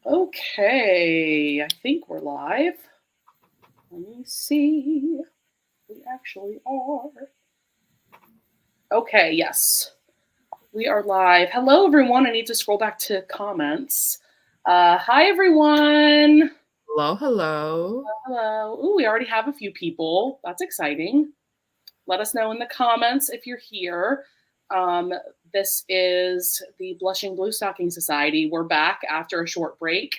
Okay, I think we're live. Let me see. We actually are. Okay, yes. We are live. Hello, everyone. I need to scroll back to comments. Hi, everyone. Hello, hello. Hello. Ooh, we already have a few people. That's exciting. Let us know in the comments if you're here. This is the Blushing Bluestocking Society. We're back after a short break.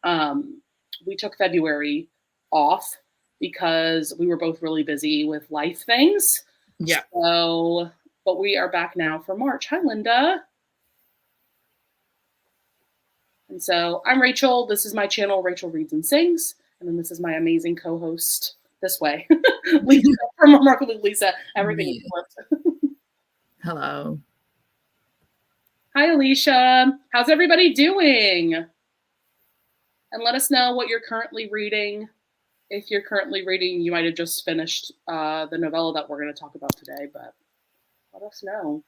We took February off because we were both really busy with life things. Yeah. So, but we are back now for March. Hi, Linda. And so I'm Rachel. This is my channel, Rachel Reads and Sings. And then this is my amazing co-host this way, Lisa from Remarkably Lisa. Everything is flipped. Hello. Hi, Alicia. How's everybody doing? And let us know what you're currently reading. If you're currently reading, you might have just finished the novella that we're going to talk about today, but let us know.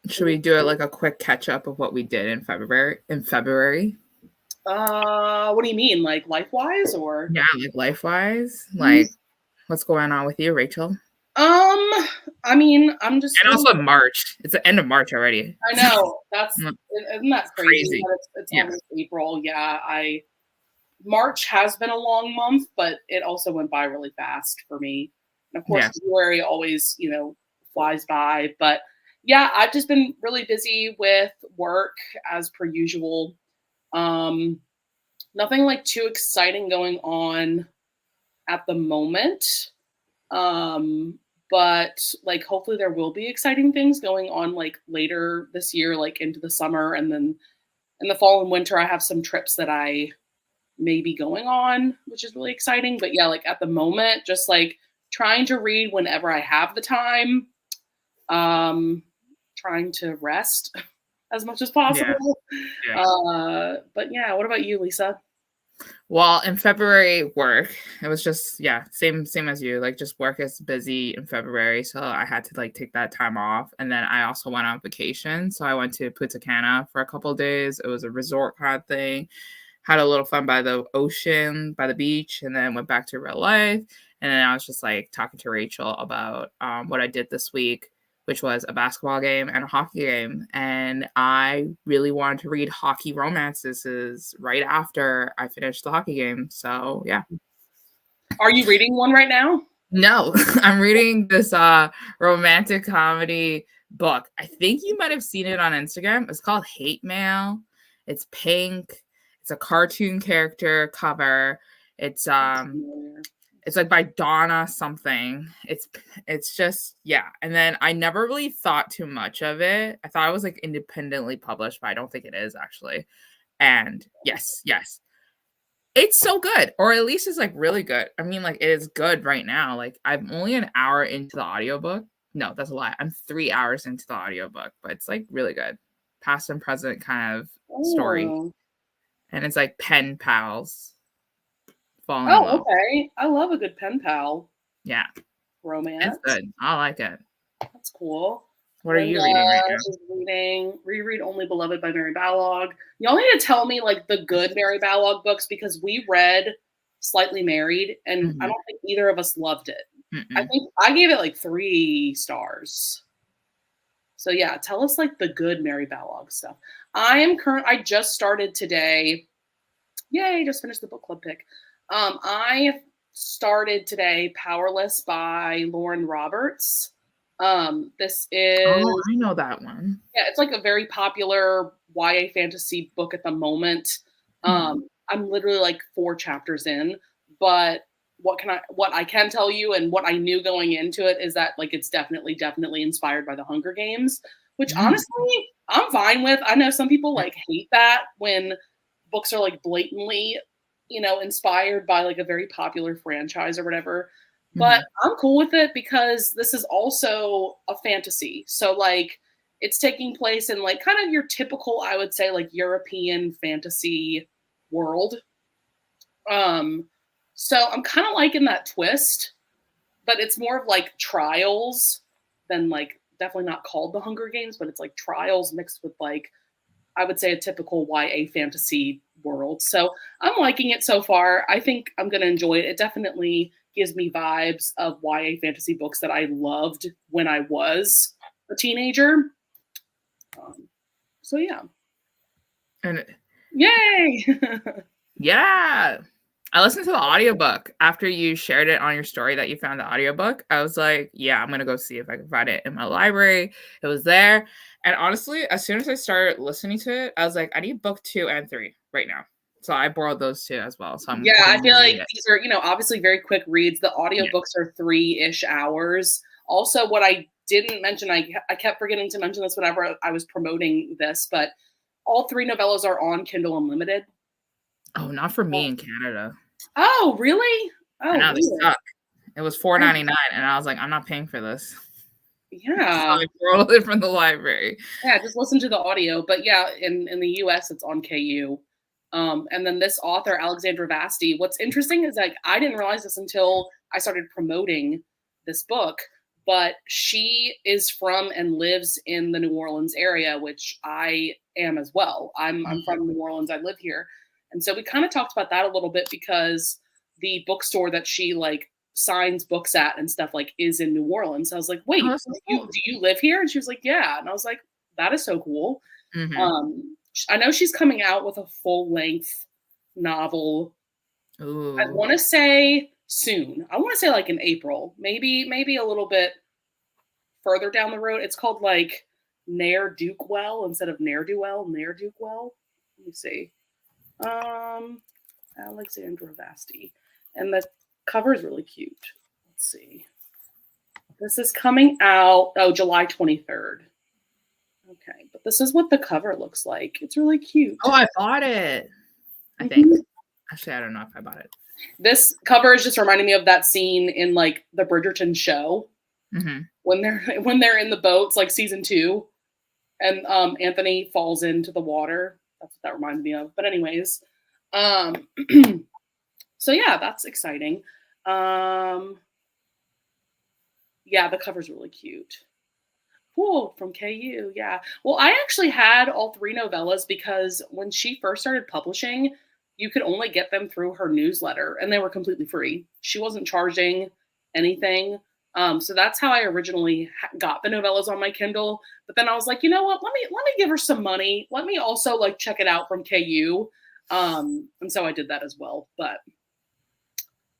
Should we do it like a quick catch up of what we did in February? What do you mean, like life-wise or? Yeah, like life-wise. Like, what's going on with you, Rachel? I mean, I'm just and also March. It's the end of March already. I know. Isn't that crazy? It's almost April. Yeah, March has been a long month, but it also went by really fast for me. And of course, February always, flies by. But yeah, I've just been really busy with work as per usual. Nothing like too exciting going on at the moment. But like hopefully there will be exciting things going on like later this year, like into the summer, and then in the fall and winter I have some trips that I may be going on, which is really exciting. But yeah, like at the moment, just like trying to read whenever I have the time. Trying to rest as much as possible. But yeah, what about you, Lisa? Well, in February, work. It was just same as you. Like just work is busy in February, so I had to like take that time off. And then I also went on vacation, so I went to Punta Cana for a couple of days. It was a resort kind of thing. Had a little fun by the ocean, by the beach, and then went back to real life. And then I was just like talking to Rachel about what I did this week, which was a basketball game and a hockey game. And I really wanted to read hockey romances right after I finished the hockey game. So, yeah. Are you reading one right now? No, I'm reading this romantic comedy book. I think you might have seen it on Instagram. It's called Hate Mail. It's pink. It's a cartoon character cover. It's like by Donna something. It's just, yeah. And then I never really thought too much of it. I thought it was like independently published, but I don't think it is actually. And yes. It's so good, or at least it's like really good. I mean, like it is good right now. Like I'm only an hour into the audiobook. No, that's a lie. I'm 3 hours into the audiobook, but it's like really good. Past and present kind of story. And it's like pen pals falling in love. Okay. I love a good pen pal. Yeah. Romance. It's good. I like it. That's cool. What are you reading right now? She's reading Reread Only Beloved by Mary Balog. Y'all need to tell me like the good Mary Balog books because we read Slightly Married and I don't think either of us loved it. I think I gave it like 3 stars. So yeah, tell us like the good Mary Balog stuff. I just started today. Yay, just finished the book club pick. I started today Powerless by Lauren Roberts. This is I know that one. Yeah, it's like a very popular YA fantasy book at the moment. I'm literally like 4 chapters in, but what I can tell you and what I knew going into it is that like it's definitely inspired by the Hunger Games, which honestly I'm fine with. I know some people like hate that when books are like blatantly, inspired by like a very popular franchise or whatever. But I'm cool with it because this is also a fantasy. So like it's taking place in like kind of your typical, I would say, like European fantasy world. So I'm kind of liking that twist, but it's more of like trials than like definitely not called the Hunger Games, but it's like trials mixed with like I would say, a typical YA fantasy world. So I'm liking it so far. I think I'm going to enjoy it. It definitely gives me vibes of YA fantasy books that I loved when I was a teenager. So yeah. And Yay! yeah. I listened to the audiobook after you shared it on your story that you found the audiobook. I was like, yeah, I'm going to go see if I can find it in my library. It was there. And honestly, as soon as I started listening to it, I was like, I need book 2 and 3 right now. So I borrowed those 2 as well. So I'm Yeah, I going feel to like read it. these are, obviously very quick reads. The Yeah. audiobooks are 3-ish hours. Also, what I didn't mention, I kept forgetting to mention this whenever I was promoting this, but all 3 novellas are on Kindle Unlimited. Oh, not for me in Canada. Oh, really? I Oh, know, they weird. suck. It was $4.99, and I was like, I'm not paying for this. So Yeah. I borrowed it from the library. Yeah, just listen to the audio. But yeah, in the US, it's on KU. And then this author, Alexandra Vasti, what's interesting is like I didn't realize this until I started promoting this book, but she is from and lives in the New Orleans area, which I am as well. I'm from New Orleans. I live here. And so we kind of talked about that a little bit because the bookstore that she like signs books at and stuff like is in New Orleans. So I was like, Oh, wait, that's so do cool. you live here? And she was like, yeah. And I was like, that is so cool. Mhm. I know she's coming out with a full length novel. I Ooh. want to say soon. I want to say like in April, maybe a little bit further down the road. It's called like Ne'er Dukewell instead of Ne'er Do Well. Ne'er Dukewell. Let me see. Alexandra Vasti, and the cover is really cute. Let's see. This is coming out July 23rd. Okay, but this is what the cover looks like. It's really cute. Oh, I bought it. I think. Mhm. Actually, I don't know if I bought it. This cover is just reminding me of that scene in like the Bridgerton show Mhm. when they're in the boats, like season 2, and Anthony falls into the water. That's what that reminded me of. But anyways, um, so yeah, that's exciting. Yeah, the cover's really cute. Cool, from KU, yeah. Well, I actually had all 3 novellas because when she first started publishing, you could only get them through her newsletter, and they were completely free. She wasn't charging anything. So that's how I originally got the novellas on my Kindle. But then I was like, you know what? Let me give her some money. Let me also like check it out from KU. And so I did that as well. But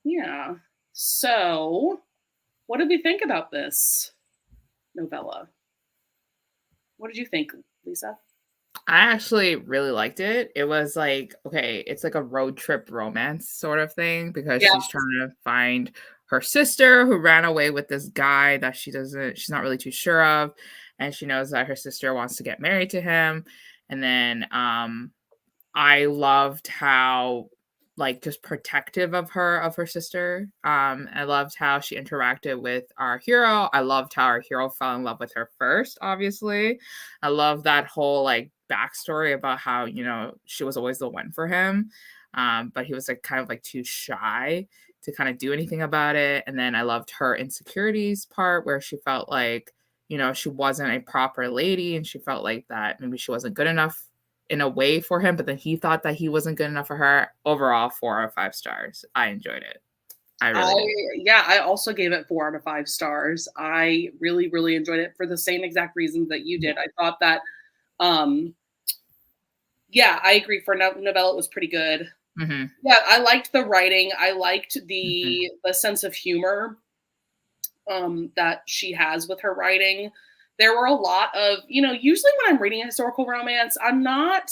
yeah. So what did we think about this novella? What did you think, Lisa? I actually really liked it. It was like, okay, it's like a road trip romance sort of thing because Yeah. she's trying to find her sister who ran away with this guy that she's not really too sure of. And she knows that her sister wants to get married to him. And then I loved how like just protective of her sister. I loved how she interacted with our hero. I loved how our hero fell in love with her first, obviously. I love that whole like backstory about how, she was always the one for him. But he was like kind of like too shy to kind of do anything about it. And then I loved her insecurities part where she felt like, she wasn't a proper lady and she felt like that maybe she wasn't good enough in a way for him, but then he thought that he wasn't good enough for her. Overall, 4 out of 5 stars. I enjoyed it. I really did. I also gave it 4 out of 5 stars. I really, really enjoyed it for the same exact reasons that you did. I thought that, yeah, I agree. For novella, it was pretty good. Mm-hmm. Yeah, I liked the writing. I liked Mm-hmm. the sense of humor that she has with her writing. There were a lot of, usually when I'm reading a historical romance, I'm not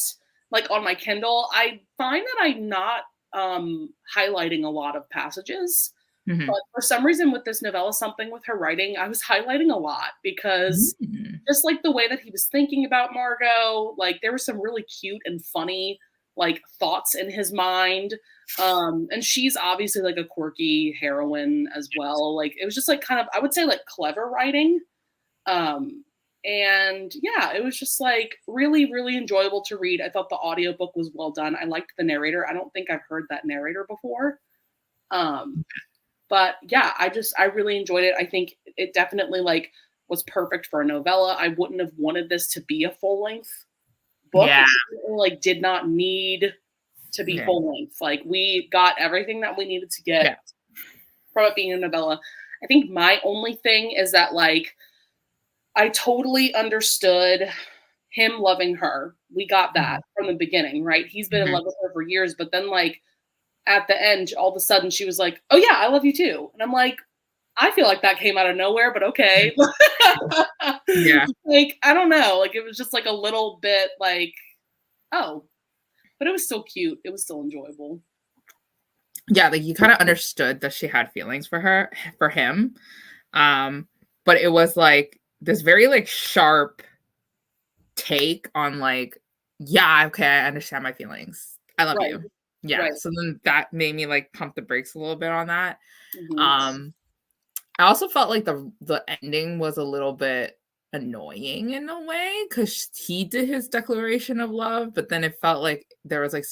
like on my Kindle. I find that I'm not highlighting a lot of passages. Mm-hmm. But for some reason with this novella, something with her writing, I was highlighting a lot because Mm-hmm. just like the way that he was thinking about Margo, like there were some really cute and funny like thoughts in his mind. And she's obviously like a quirky heroine as well. Like it was just like kind of, I would say like clever writing. Um, and yeah, it was just like really, really enjoyable to read. I thought the audiobook was well done. I liked the narrator. I don't think I've heard that narrator before. But yeah, I really enjoyed it. I think it definitely like was perfect for a novella. I wouldn't have wanted this to be a full length book Yeah. like did not need to be full length. Like we got everything that we needed to get from it being a novella. I think my only thing is that like I totally understood him loving her. We got that from the beginning, right? He's been in love with her for years, but then like at the end, all of a sudden she was like, "Oh yeah, I love you too." And I'm like, I feel like that came out of nowhere, but okay. Yeah. Like, I don't know. Like it was just like a little bit like, oh, but it was still cute. It was still enjoyable. Yeah, like you kind of understood that she had feelings for him. But it was like this very like sharp take on like, yeah, okay, I understand my feelings. I love Right. you. Yeah. Right. So then that made me like pump the brakes a little bit on that. Mhm. I also felt like the ending was a little bit annoying in a way because he did his declaration of love, but then it felt like there was like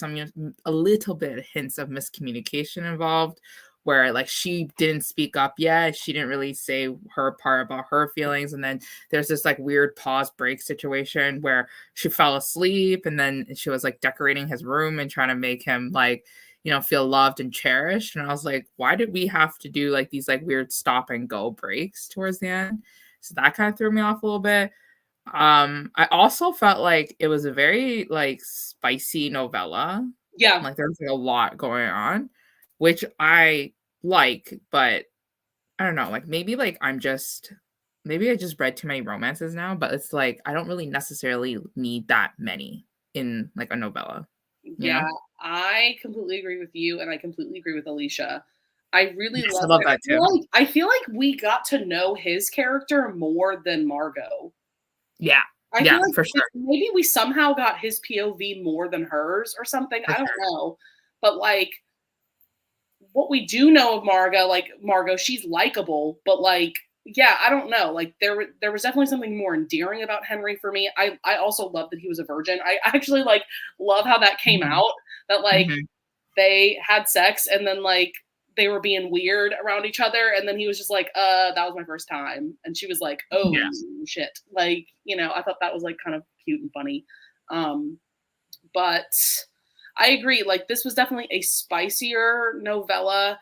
a little bit of hints of miscommunication involved where like she didn't speak up yet. She didn't really say her part about her feelings. And then there's this like weird pause break situation where she fell asleep and then she was like decorating his room and trying to make him like, feel loved and cherished. And I was like, why did we have to do like these like weird stop and go breaks towards the end? So that kind of threw me off a little bit. I also felt like it was a very like spicy novella. Yeah. Like there's like a lot going on, which I like, but I don't know, like maybe like maybe I just read too many romances now, but it's like I don't really necessarily need that many in like a novella, you know? Yeah. I completely agree with you, and I completely agree with Alicia. I really Yes, I love love it. that too. I feel like we got to know his character more than Margo. Yeah. I feel Yeah, like for sure. maybe we somehow got his POV more than hers or something. For I don't sure. know. But like what we do know of Margo, she's likable, but like yeah, I don't know. Like there was definitely something more endearing about Henry for me. I also love that he was a virgin. I actually like love how that came Mhm. out that like Mhm. they had sex and then like they were being weird around each other and then he was just like that was my first time and she was like oh Yeah. shit, like I thought that was like kind of cute and funny. But I agree, like this was definitely a spicier novella,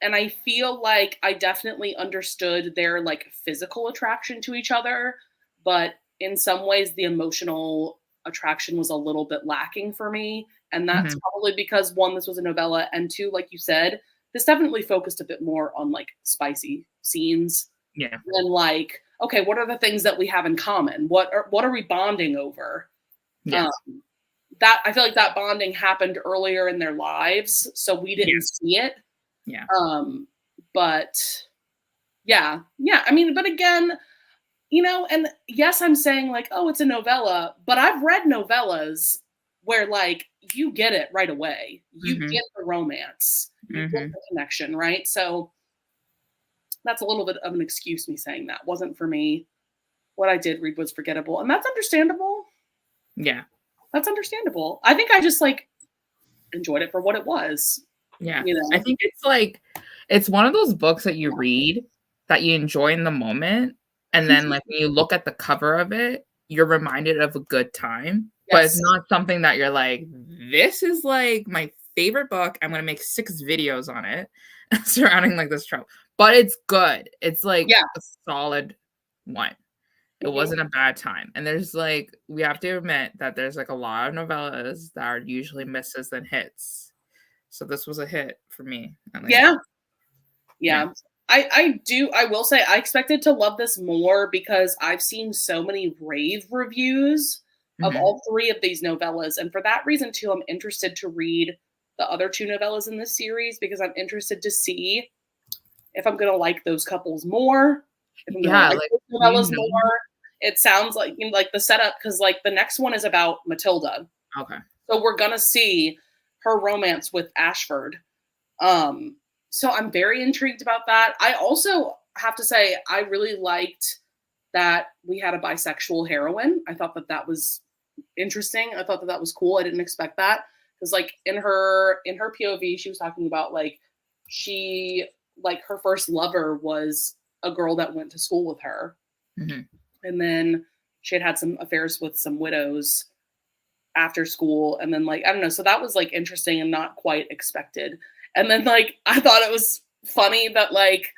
and I feel like I definitely understood their like physical attraction to each other, but in some ways the emotional attraction was a little bit lacking for me. And that's Mhm. probably because one, this was a novella, and two, like you said, this definitely focused a bit more on like spicy scenes Yeah. than like, okay, what are the things that we have in common? What are we bonding over? Um, Yes. that I feel like that bonding happened earlier in their lives, so we didn't Yes. see it. Yeah. Um, but yeah. I mean, but again, and yes, I'm saying like, oh, it's a novella, but I've read novellas where like you get it right away. You Mhm. get the romance, you get Mhm. the connection, right? So that's a little bit of an excuse me saying that wasn't for me. What I did read was forgettable, and that's understandable. Yeah. That's understandable. I think I just like enjoyed it for what it was, Yeah. you I know. think it's like it's one of those books that you read that you enjoy in the moment, and then, like, when you look at the cover of it, you're reminded of a good time, but it's Yes. not something that you're like, "This is, like, my favorite book. I'm gonna make 6 videos on it surrounding, like, this trope." But it's good. It's, like, Yeah. a solid one. It Mhm. wasn't a bad time, and there's, like we have to admit that there's, like, a lot of novellas that are usually misses than hits. So this was a hit for me, at least. Yeah. Yeah. Yeah. I will say I expected to love this more because I've seen so many rave reviews of Mhm. all three of these novellas. And for that reason too, I'm interested to read the other two novellas in this series because I'm interested to see if I'm gonna like those couples more, if I'm gonna Yeah, like like, those do you novellas know more. It sounds like like the setup because like the next one is about Matilda. okay. So we're gonna see her romance with Ashford. Um, so I'm very intrigued about that. I also have to say I really liked that we had a bisexual heroine. I thought that that was interesting. I thought that that was cool. I didn't expect that because like in her POV, she was talking about like she like her first lover was a girl that went to school with her, Mhm. and then she had had some affairs with some widows. after school, and then like I don't know, so that was like interesting and not quite expected. And then like I thought it was funny that like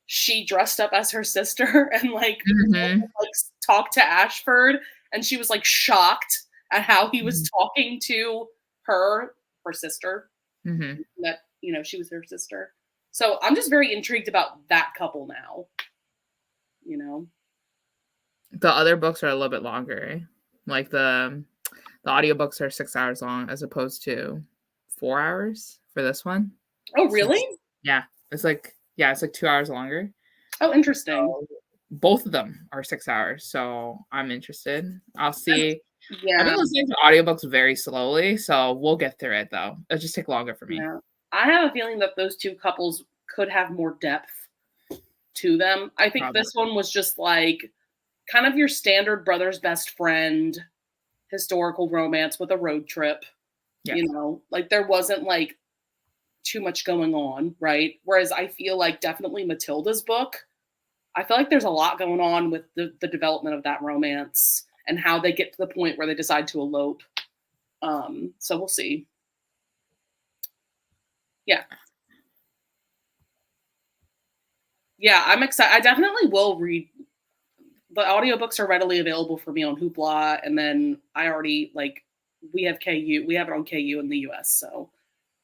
she dressed up as her sister and like talked to Ashford, and she was like shocked at how he was talking to her sister, that she was her sister. So I'm just very intrigued about that couple now. The other books are a little bit longer. Like the audiobooks are 6 hours long as opposed to 4 hours for this one. Oh, really? It's like 2 hours longer. Oh, interesting. So both of them are 6 hours, so I'm interested. I'll see. Yeah. I've been listening to audiobooks very slowly, so we'll get through it though. It'll just take longer for me. Yeah. I have a feeling that those two couples could have more depth to them. I think this one was just like kind of your standard brother's best friend historical romance with a road trip. Like there wasn't like too much going on, right? Whereas I feel like definitely Matilda's book, I feel like there's a lot going on with the development of that romance and how they get to the point where they decide to elope. So we'll see. Yeah, I'm excited. I definitely will read. The audiobooks are readily available for me on Hoopla, and then I already we have KU. We have it on KU in the US, so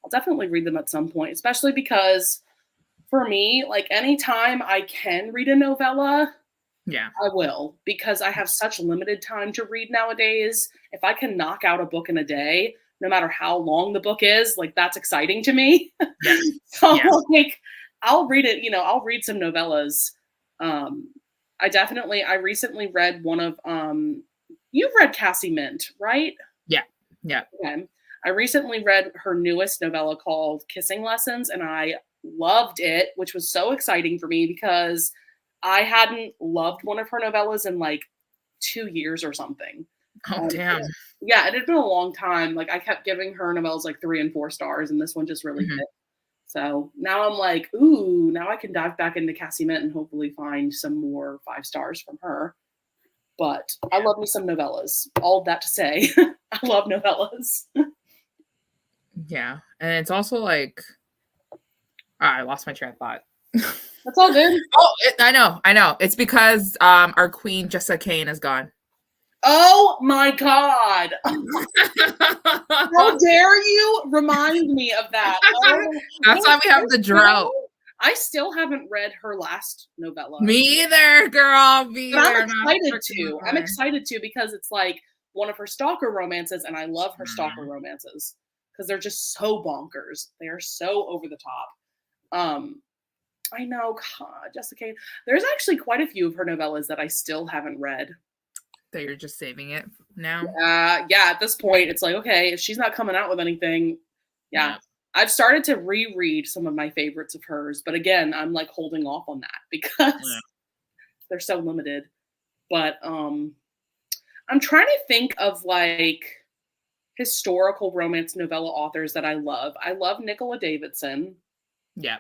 I'll definitely read them at some point, especially because for me, like anytime I can read a novella, I will, because I have such limited time to read nowadays. If I can knock out a book in a day, no matter how long the book is, like that's exciting to me. So like I'll read it, I'll read some novellas. I recently read one of you've read Cassie Mint, right? Yeah. Okay. I recently read her newest novella called Kissing Lessons, and I loved it, which was so exciting for me because I hadn't loved one of her novellas in like 2 years or something. Oh, damn. Yeah, it had been a long time. Like I kept giving her novellas like 3 and 4 stars, and this one just really hit. So now I'm like, ooh, now I can dive back into Cassie Mint and hopefully find some more 5 stars from her. But I love me some novellas. All of that to say, I love novellas. Yeah, and it's also like, I lost my train of thought. That's all good. I know. It's because our queen Jessica Kane is gone. Oh my God! How dare you remind me of that? That's why we have the drought. I still haven't read her last novella. Me either, girl. I'm excited to because it's like one of her stalker romances, and I love her stalker romances because they're just so bonkers. They are so over the top. I know, God, Jessica Kane. There's actually quite a few of her novellas that I still haven't read. That you're just saving it now? Yeah, at this point, it's like, okay, if she's not coming out with anything, I've started to reread some of my favorites of hers, but again, I'm like holding off on that because they're so limited. But I'm trying to think of like historical romance novella authors that I love. I love Nicola Davidson. Yeah.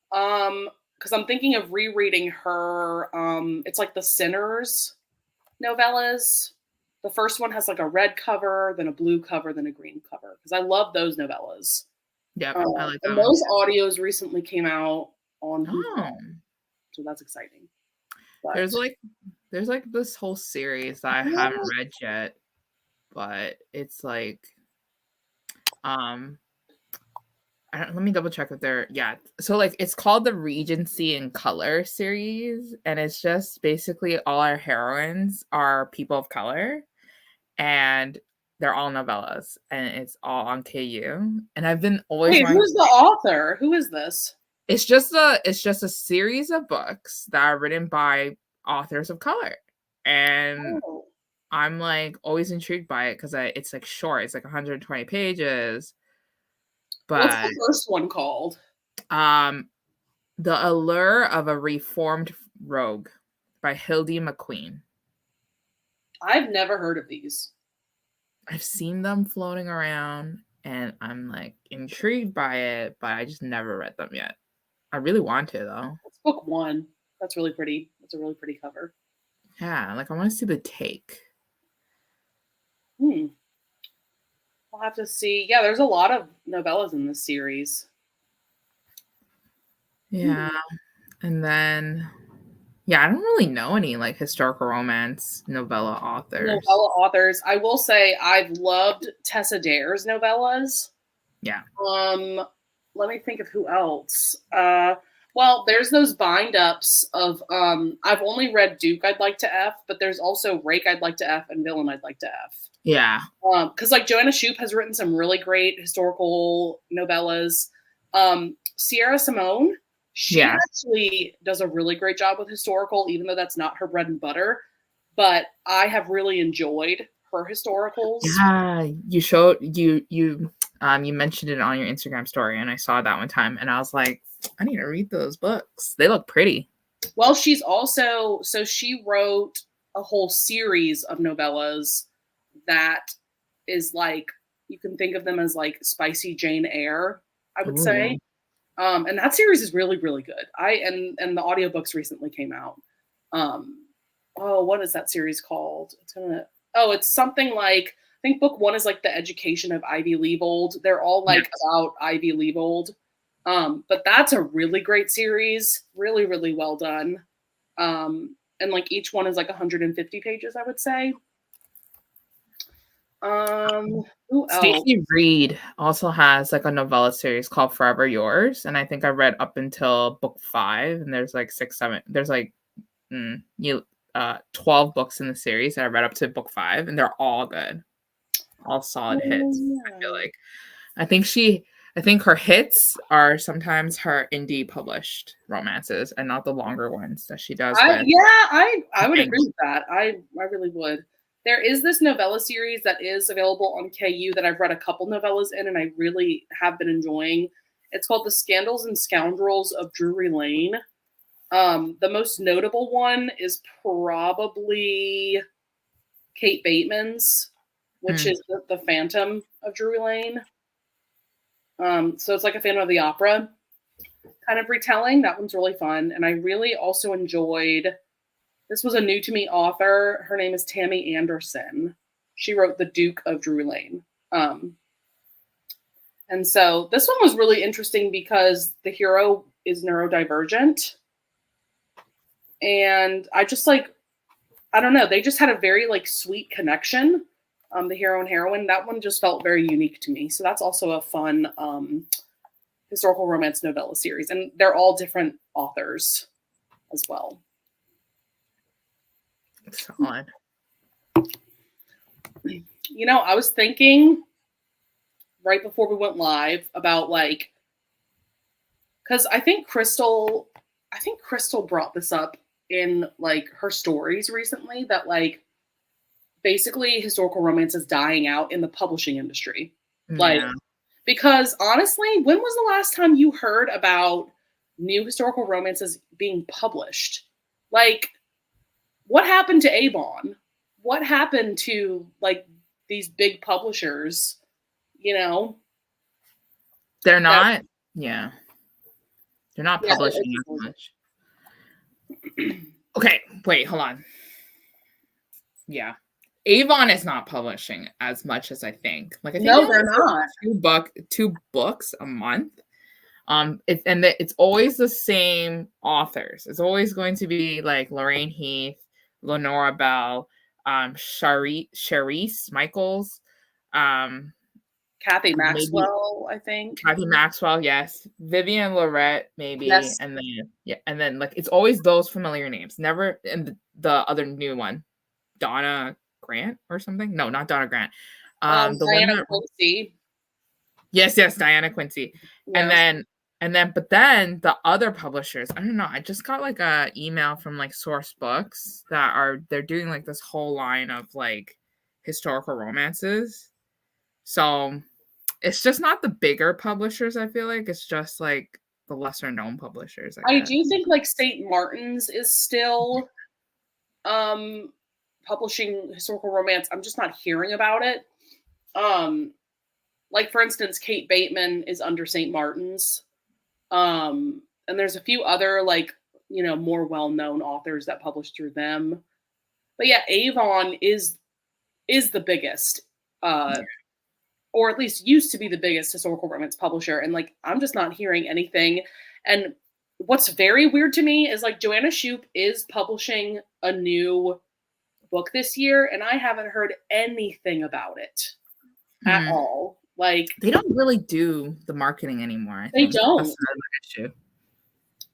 Because I'm thinking of rereading her. It's like the Sinners novellas. The first one has like a red cover, then a blue cover, then a green cover. Because I love those novellas. Yeah, I like that. And those audios recently came out on Hulu, so that's exciting. But there's like this whole series that I haven't read yet, but it's like let me double check if they're so like it's called the Regency in Color series, and it's just basically all our heroines are people of color, and they're all novellas, and it's all on KU. And I've been always who's the author? Who is this? It's just a series of books that are written by authors of color, and I'm like always intrigued by it because it's like short. It's like 120 pages. But what's the first one called? The Allure of a Reformed Rogue by Hildy McQueen. I've never heard of these. I've seen them floating around, and I'm like intrigued by it, but I just never read them yet. I really want to though. It's book 1. That's really pretty. That's a really pretty cover. Yeah, like I want to see the take. Hmm. I'll have to see. Yeah, there's a lot of novellas in this series. Yeah. Hmm. And then, yeah, I don't really know any like historical romance novella authors. Novella authors. I will say I've loved Tessa Dare's novellas. Yeah. Um, Let me think of who else. Well, there's those bind ups of I've only read Duke I'd Like to F, but there's also Rake I'd Like to F and Villain I'd Like to F. Yeah. Because like Joanna Shoup has written some really great historical novellas. Sierra Simone, she Yeah. actually does a really great job with historical, even though that's not her bread and butter. But I have really enjoyed her historicals. Yeah. You showed you mentioned it on your Instagram story and I saw that one time and I was like, I need to read those books. They look pretty. Well, she's also so she wrote a whole series of novellas that is like you can think of them as like spicy Jane Eyre, I would Ooh. say. And that series is really, really good. And the audiobooks recently came out. Oh, what is that series called? It's something like I think book one is like the education of Ivy Leavold. They're all like Yes. about Ivy Leavold. But that's a really great series, really, really well done. And like each one is like 150 pages, I would say. Who else? Stacey Reed also has like a novella series called Forever Yours, and I think I read up until book 5, and there's like 6, 7. There's like 12 books in the series, and I read up to book 5, and they're all good, all solid Oh, hits. I feel yeah. like I think her hits are sometimes her indie published romances, and not the longer ones that she does with. I would Bank. agree with that. I really would. There is this novella series that is available on KU that I've read a couple novellas in, and I really have been enjoying. It's called The Scandals and Scoundrels of Drury Lane. The most notable one is probably Kate Bateman's, which Mm. is the Phantom of Drury Lane. So it's like a Phantom of the Opera kind of retelling. That one's really fun, and I really also enjoyed. This was a new to me author. Her name is Tammy Anderson. She wrote The Duke of Drury Lane. And so this one was really interesting because the hero is neurodivergent. And I just like, I don't know, they just had a very like sweet connection. The hero and heroine, that one just felt very unique to me. So that's also a fun historical romance novella series. And they're all different authors as well. Solid. You know, I was thinking right before we went live about like, because I think Crystal brought this up in like her stories recently that like basically historical romance is dying out in the publishing industry. Like, Yeah. because honestly, when was the last time you heard about new historical romances being published? Like, what happened to Avon? What happened to like these big publishers? You know, They're that not. Yeah. They're not yeah, publishing as much. Okay, wait, hold on. Yeah. Avon is not publishing as much as I think. Like I think they no, only they're not. do two books a month. It's always the same authors. It's always going to be like Lorraine Heath, Lenora Bell, Charisse Michaels, Kathy maybe Maxwell, I think. Kathy Maxwell, yes. Vivian Lorette, maybe, Yes. and then like it's always those familiar names. Never and the other new one, Donna Grant or something. No, not Donna Grant. The one Diana that Quincy. yes, Diana Quincy, and Yeah. then but then the other publishers. I don't know. I just got like a email from like Source Books they're doing like this whole line of like historical romances. So it's just not the bigger publishers, I feel like. It's just like the lesser known publishers, I I guess. do think like St. Martin's is still publishing historical romance. I'm just not hearing about it. Um like for instance, Kate Bateman is under St. Martin's. And there's a few other like, you know, more well-known authors that publish through them. But yeah, Avon is the biggest or at least used to be the biggest historical romance publisher. And like, I'm just not hearing anything. And what's very weird to me is like Joanna Shoup is publishing a new book this year, and I haven't heard anything about it at all. Like, they don't really do the marketing anymore. I they think don't. that's another issue.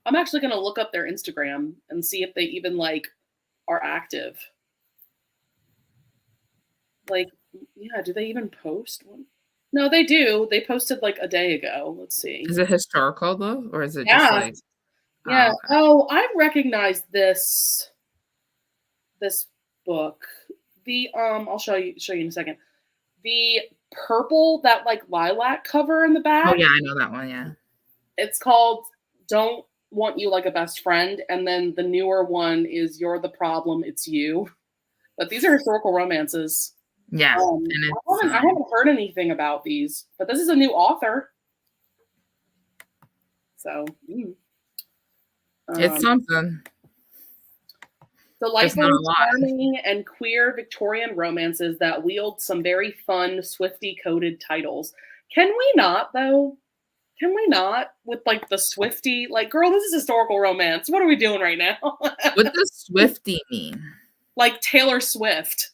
I'm actually going to look up their Instagram and see if they even like are active. Like, yeah, do they even post one? No, they do. They posted like a day ago. Let's see. Is it historical though, or is it Yeah. just like? Yeah. Okay. Oh, I recognize this book. The I'll show you in a second. The purple, that like lilac cover in the back. Oh yeah, I know that one. Yeah. It's called Don't Want You Like a Best Friend, and then the newer one is You're the Problem, It's You. But these are historical romances. Yeah, and I haven't heard anything about these, but this is a new author. So it's something. Delightful, charming, and queer Victorian romances that wield some very fun, Swiftie-coded titles. Can we not, though? Can we not? With, like, the Swiftie? Like, girl, this is historical romance. What are we doing right now? What does Swiftie mean? Like Taylor Swift.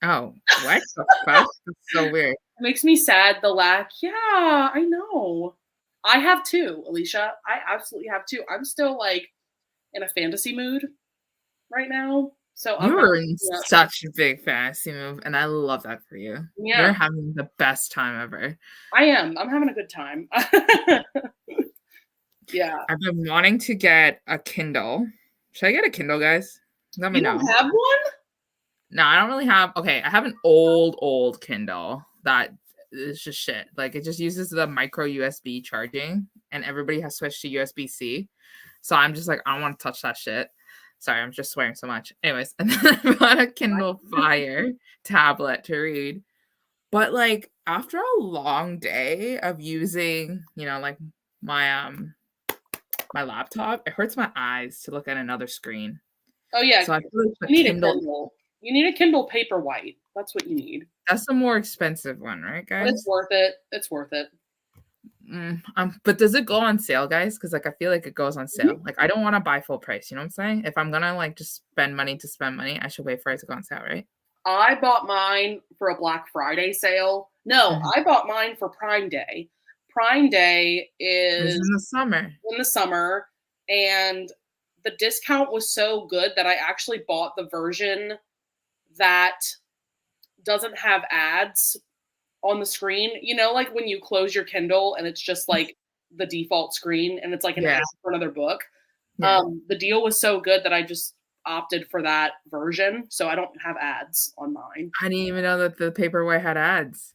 Oh, what the fuck? That's so weird. It makes me sad, the lack. Yeah, I know. I have too, Alicia. I absolutely have too. I'm still, like, in a fantasy mood right now. So you're in such a big fantasy move, and I love that for you. Yeah. You're having the best time ever. I am. I'm having a good time. Yeah. I've been wanting to get a Kindle. Should I get a Kindle, guys? Let me know. You don't have one? No, I don't really have. Okay, I have an old Kindle that is just shit. Like, it just uses the micro USB charging, and everybody has switched to USB-C. So I'm just like, I don't want to touch that shit. Sorry, I'm just swearing so much. Anyways, and then I bought a Kindle Fire tablet to read. But like, after a long day of using, like my my laptop, it hurts my eyes to look at another screen. Oh yeah, so I feel like you need a Kindle. You need a Kindle Paperwhite. That's what you need. That's the more expensive one, right, guys? But it's worth it. It's worth it. But does it go on sale, guys? Because like I feel like it goes on sale. Like I don't want to buy full price. You know what I'm saying? If I'm gonna like just spend money to spend money, I should wait for it to go on sale, right? I bought mine for a Black Friday sale. No, I bought mine for Prime Day. Prime Day is in the summer. In the summer, and the discount was so good that I actually bought the version that doesn't have ads on the screen. You know, like when you close your Kindle and it's just like the default screen and it's like an ad for another book. Yeah. The deal was so good that I just opted for that version, so I don't have ads on mine. I didn't even know that the Paperwhite had ads.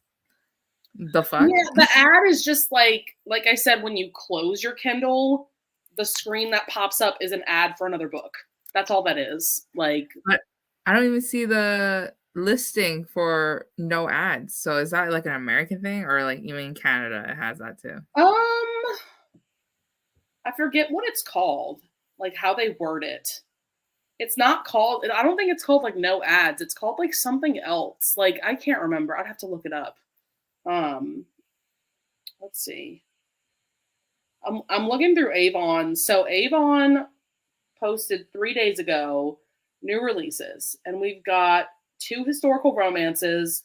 The fuck? Yeah, the ad is just like I said, when you close your Kindle, the screen that pops up is an ad for another book. That's all that is. Like, but I don't even see the listing for no ads. So is that like an American thing, or like even in Canada it has that too? I forget what it's called, like how they word it. It's not called, I don't think it's called like no ads. It's called like something else. Like, I can't remember. I'd have to look it up. Let's see. I'm looking through Avon. So Avon posted 3 days ago new releases, and we've got 2 historical romances,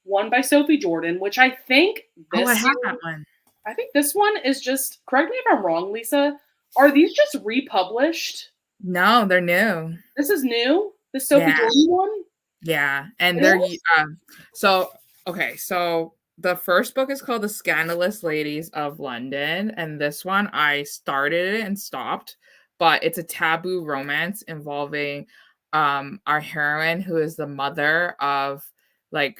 one by Sophie Jordan, which I think I have that one. I think this one is just, correct me if I'm wrong, Lisa, are these just republished? No, they're new. This is new? The Sophie Jordan one? Yeah, and they're so the first book is called The Scandalous Ladies of London, and this one I started it and stopped, but it's a taboo romance involving our heroine, who is the mother of a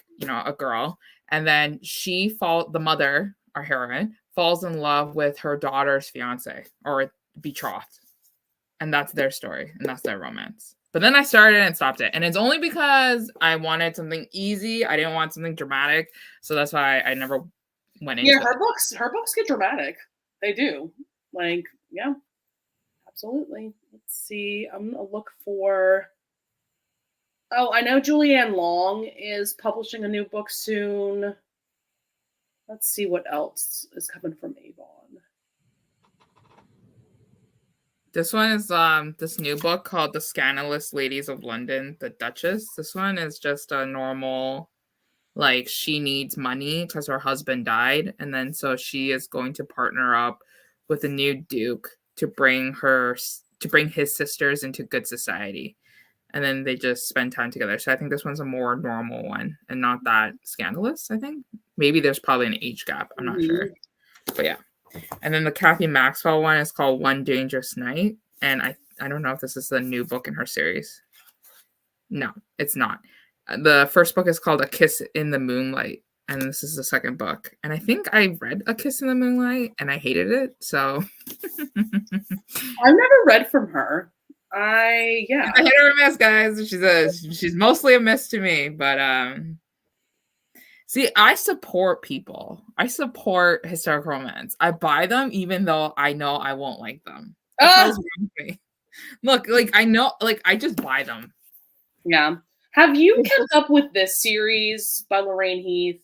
girl, and then the mother, our heroine, falls in love with her daughter's fiance or betrothed, and that's their story and that's their romance. But then I started and stopped it. And it's only because I wanted something easy. I didn't want something dramatic. So that's why I never went into it. Yeah, her books get dramatic. They do. Like, yeah, absolutely. Let's see. I'm going to look for Oh, I know Julianne Long is publishing a new book soon. Let's see what else is coming from Avon. This one is this new book called The Scandalous Ladies of London, The Duchess. This one is just a normal, like, she needs money because her husband died, and then so she is going to partner up with a new duke to bring his sisters into good society, and then they just spend time together. So I think this one's a more normal one and not that scandalous. I think maybe there's probably an age gap. I'm not sure, but yeah. And then the Kathy Maxwell one is called One Dangerous Night, and I don't know if this is the new book in her series. No, it's not. The first book is called A Kiss in the Moonlight, and this is the second book. And I think I read A Kiss in the Moonlight, and I hated it. So I've never read from her. Yeah. I hit her a miss, guys. She's mostly a miss to me, but see, I support people. I support historical romance. I buy them even though I know I won't like them. That's me. Look, like I know, like I just buy them. Yeah. Have you kept up with this series by Lorraine Heath?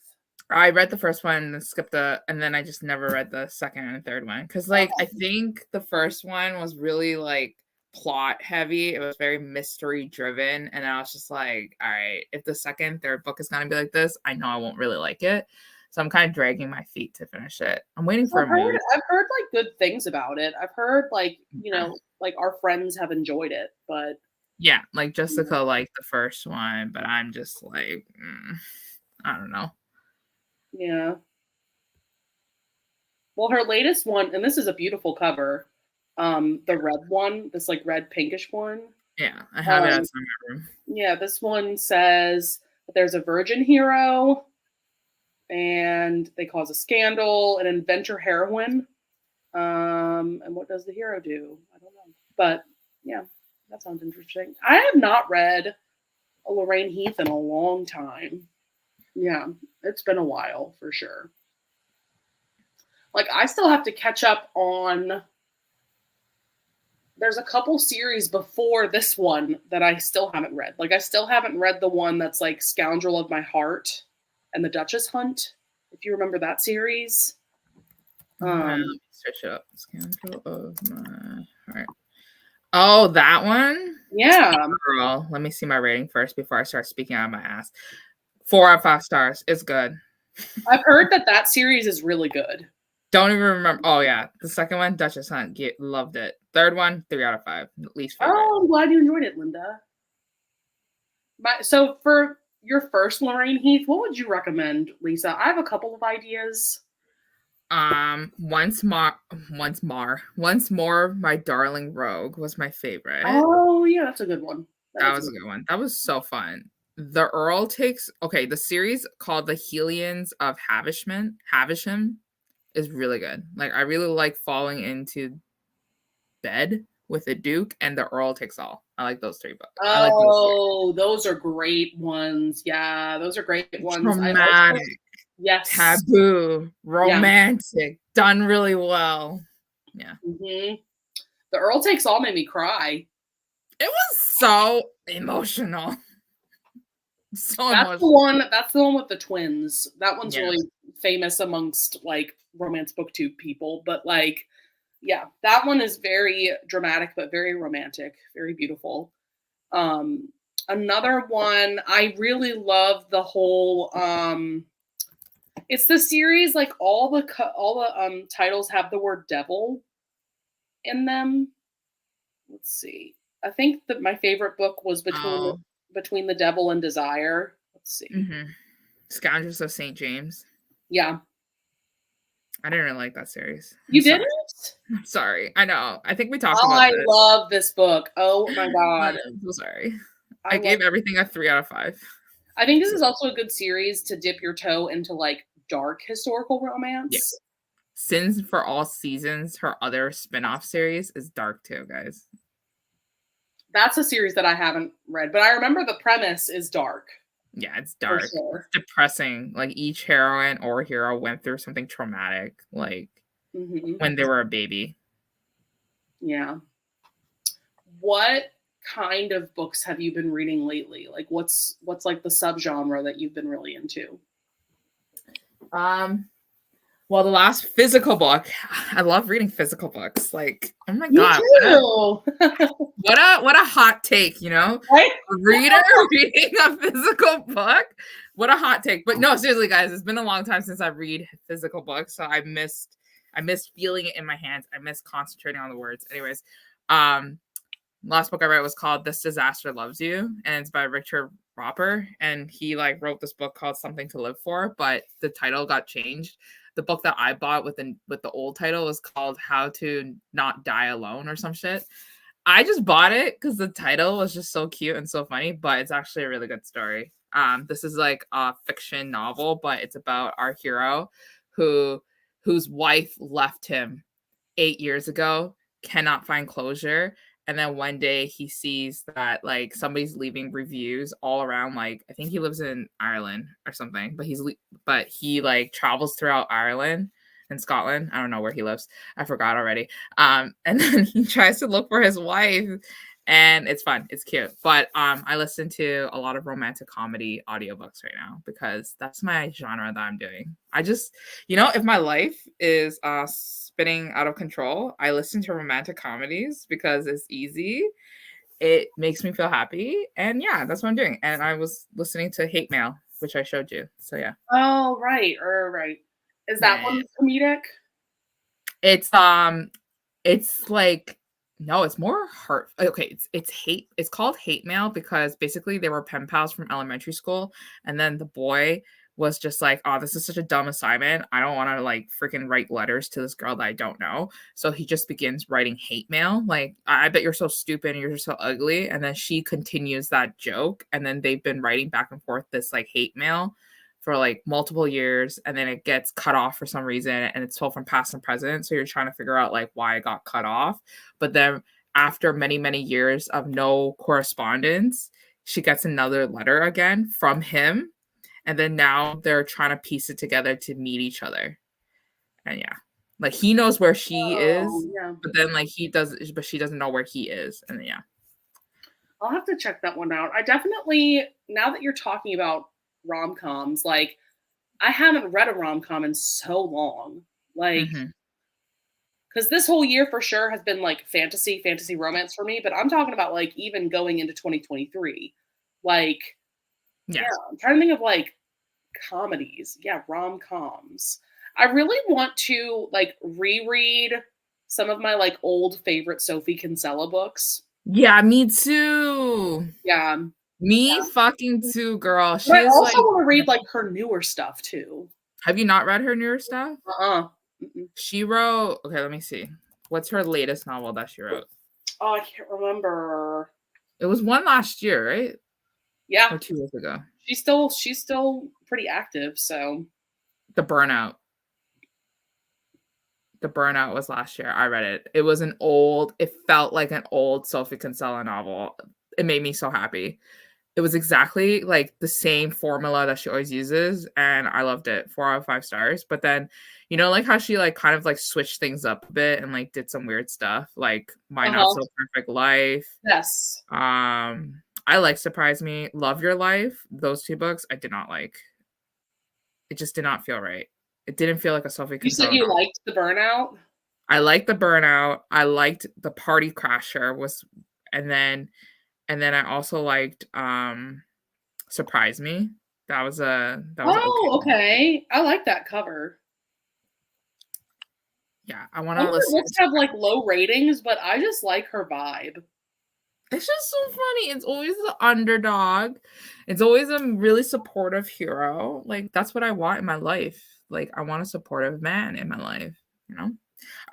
I read the first one and skipped and then I just never read the second and third one. Cause like I think the first one was really like plot heavy. It was very mystery driven. And I was just like, all right, if the second, third book is gonna be like this, I know I won't really like it. So I'm kind of dragging my feet to finish it. I'm waiting for I've heard like good things about it. I've heard like, like our friends have enjoyed it, but yeah, like Jessica liked the first one, but I'm just like, I don't know. Yeah. Well, her latest one, and this is a beautiful cover, the red one, this like red pinkish one. Yeah, I have it outside my room. Yeah, this one says that there's a virgin hero and they cause a scandal, an adventure heroine. And what does the hero do? I don't know. But yeah, that sounds interesting. I have not read a Lorraine Heath in a long time. Yeah, it's been a while for sure. Like I still have to catch up on. There's a couple series before this one that I still haven't read. Like I still haven't read the one that's like Scoundrel of My Heart and the Duchess Hunt. If you remember that series. Let me search it up. Scoundrel of My Heart. Oh, that one? Yeah. Girl, let me see my rating first before I start speaking out of my ass. 4 out of 5 stars. It's good. I've heard that series is really good. Don't even remember. Oh, yeah. The second one, Duchess Hunt. Loved it. Third one, 3 out of 5. Least favorite. Oh, I'm glad you enjoyed it, Linda. So for your first Lorraine Heath, what would you recommend, Lisa? I have a couple of ideas. Once More, My Darling Rogue was my favorite. Oh, yeah, that's a good one. That was a good one. That was so fun. The Earl takes the series called The Hellions of Havisham is really good. Like I really like falling into bed with the Duke and the Earl Takes All. I like those 3 books. Oh, those are great ones. Yeah, those are great ones. Dramatic, yes, taboo, romantic, done really well. Yeah. Mm-hmm. The Earl Takes All made me cry. It was so emotional. That's the one with the twins. That one's really famous amongst like romance booktube people. But like, yeah, that one is very dramatic but very romantic, very beautiful. Another one I really love the whole. It's the series like all the titles have the word devil in them. Let's see. I think that my favorite book was Between the Devil and Desire. Let's see. Scoundrels of St. James. Yeah. I didn't really like that series. You didn't? I'm sorry. I know. I think we talked about this. I love this book. Oh my God. I'm so sorry. I gave everything a 3 out of 5. I think this is also a good series to dip your toe into like dark historical romance. Yes. Sins for All Seasons, her other spin-off series, is dark too, guys. That's a series that I haven't read, but I remember the premise is dark. Yeah, it's dark. Sure. It's depressing. Like each heroine or hero went through something traumatic, like when they were a baby. Yeah. What kind of books have you been reading lately? Like what's like the subgenre that you've been really into? Um, well, the last physical book, I love reading physical books. Like, oh my Me god, too. what a hot take, you know? Right? A reader reading a physical book. What a hot take. But no, seriously, guys, it's been a long time since I read physical books, so I missed feeling it in my hands. I miss concentrating on the words. Anyways, um, last book I read was called This Disaster Loves You, and it's by Richard Roper, and he like wrote this book called Something to Live For, but the title got changed. The book that I bought with the old title was called How to Not Die Alone or some shit. I just bought it because the title was just so cute and so funny, but it's actually a really good story. This is like a fiction novel, but it's about our hero whose wife left him 8 years ago, cannot find closure. And then one day he sees that like somebody's leaving reviews all around. Like I think he lives in Ireland or something, but he like travels throughout Ireland and Scotland. I don't know where he lives. I forgot already. And then he tries to look for his wife, and it's fun. It's cute. But I listen to a lot of romantic comedy audiobooks right now because that's my genre that I'm doing. I just, if my life is spinning out of control, I listen to romantic comedies because it's easy. It makes me feel happy. And yeah, that's what I'm doing. And I was listening to Hate Mail, which I showed you. So yeah. Oh, right. Right. Is that Yeah. one comedic? It's like no, it's more heart. Okay, it's hate. It's called Hate Mail because basically they were pen pals from elementary school, and then the boy was just like, "Oh, this is such a dumb assignment. I don't want to like freaking write letters to this girl that I don't know." So he just begins writing hate mail, like, "I bet you're so stupid and you're so ugly," and then she continues that joke, and then they've been writing back and forth this like hate mail for like multiple years, and then it gets cut off for some reason, and it's told from past and present, so you're trying to figure out like why it got cut off. But then after many years of no correspondence, she gets another letter again from him, and then now they're trying to piece it together to meet each other. And yeah, like he knows where she Oh, is, yeah. but then like he does, but she doesn't know where he is. And then, yeah. I'll have to check that one out. I definitely, now that you're talking about rom-coms, like I haven't read a rom-com in so long. Like, Mm-hmm. because this whole year for sure has been like fantasy romance for me, but I'm talking about like even going into 2023. Like, Yeah. yeah, I'm trying to think of like comedies. Yeah, rom-coms. I really want to like reread some of my like old favorite Sophie Kinsella books. Yeah, me too. Yeah. Me fucking too, girl. But She I is also like, want to read like her newer stuff too. have you not read her newer stuff? Uh-uh. Mm-mm. She wrote, okay, let me see. What's her latest novel that she wrote? Oh, I can't remember. It was one last year, right? Yeah, Or 2 years ago. she's still pretty active, so The Burnout. The Burnout was last year. I read it. It was it felt like an old Sophie Kinsella novel. It made me so happy. It was exactly like the same formula that she always uses, and I loved it. 4 out of 5 stars. But then, like how she like kind of like switched things up a bit and like did some weird stuff, like My Not uh-huh. So Perfect Life. Yes. I like Surprise Me, Love Your Life. Those 2 books I did not like. It just did not feel right. It didn't feel like a Sophie You said Kinsella you novel. liked The Burnout? I liked The Burnout. I liked The Party Crasher and then I also liked Surprise Me. That was okay. Oh, okay. I like that cover. Yeah, I want Some to of her listen books to have like low ratings, but I just like her vibe. It's just so funny. It's always the underdog. It's always a really supportive hero. Like that's what I want in my life. Like I want a supportive man in my life, you know?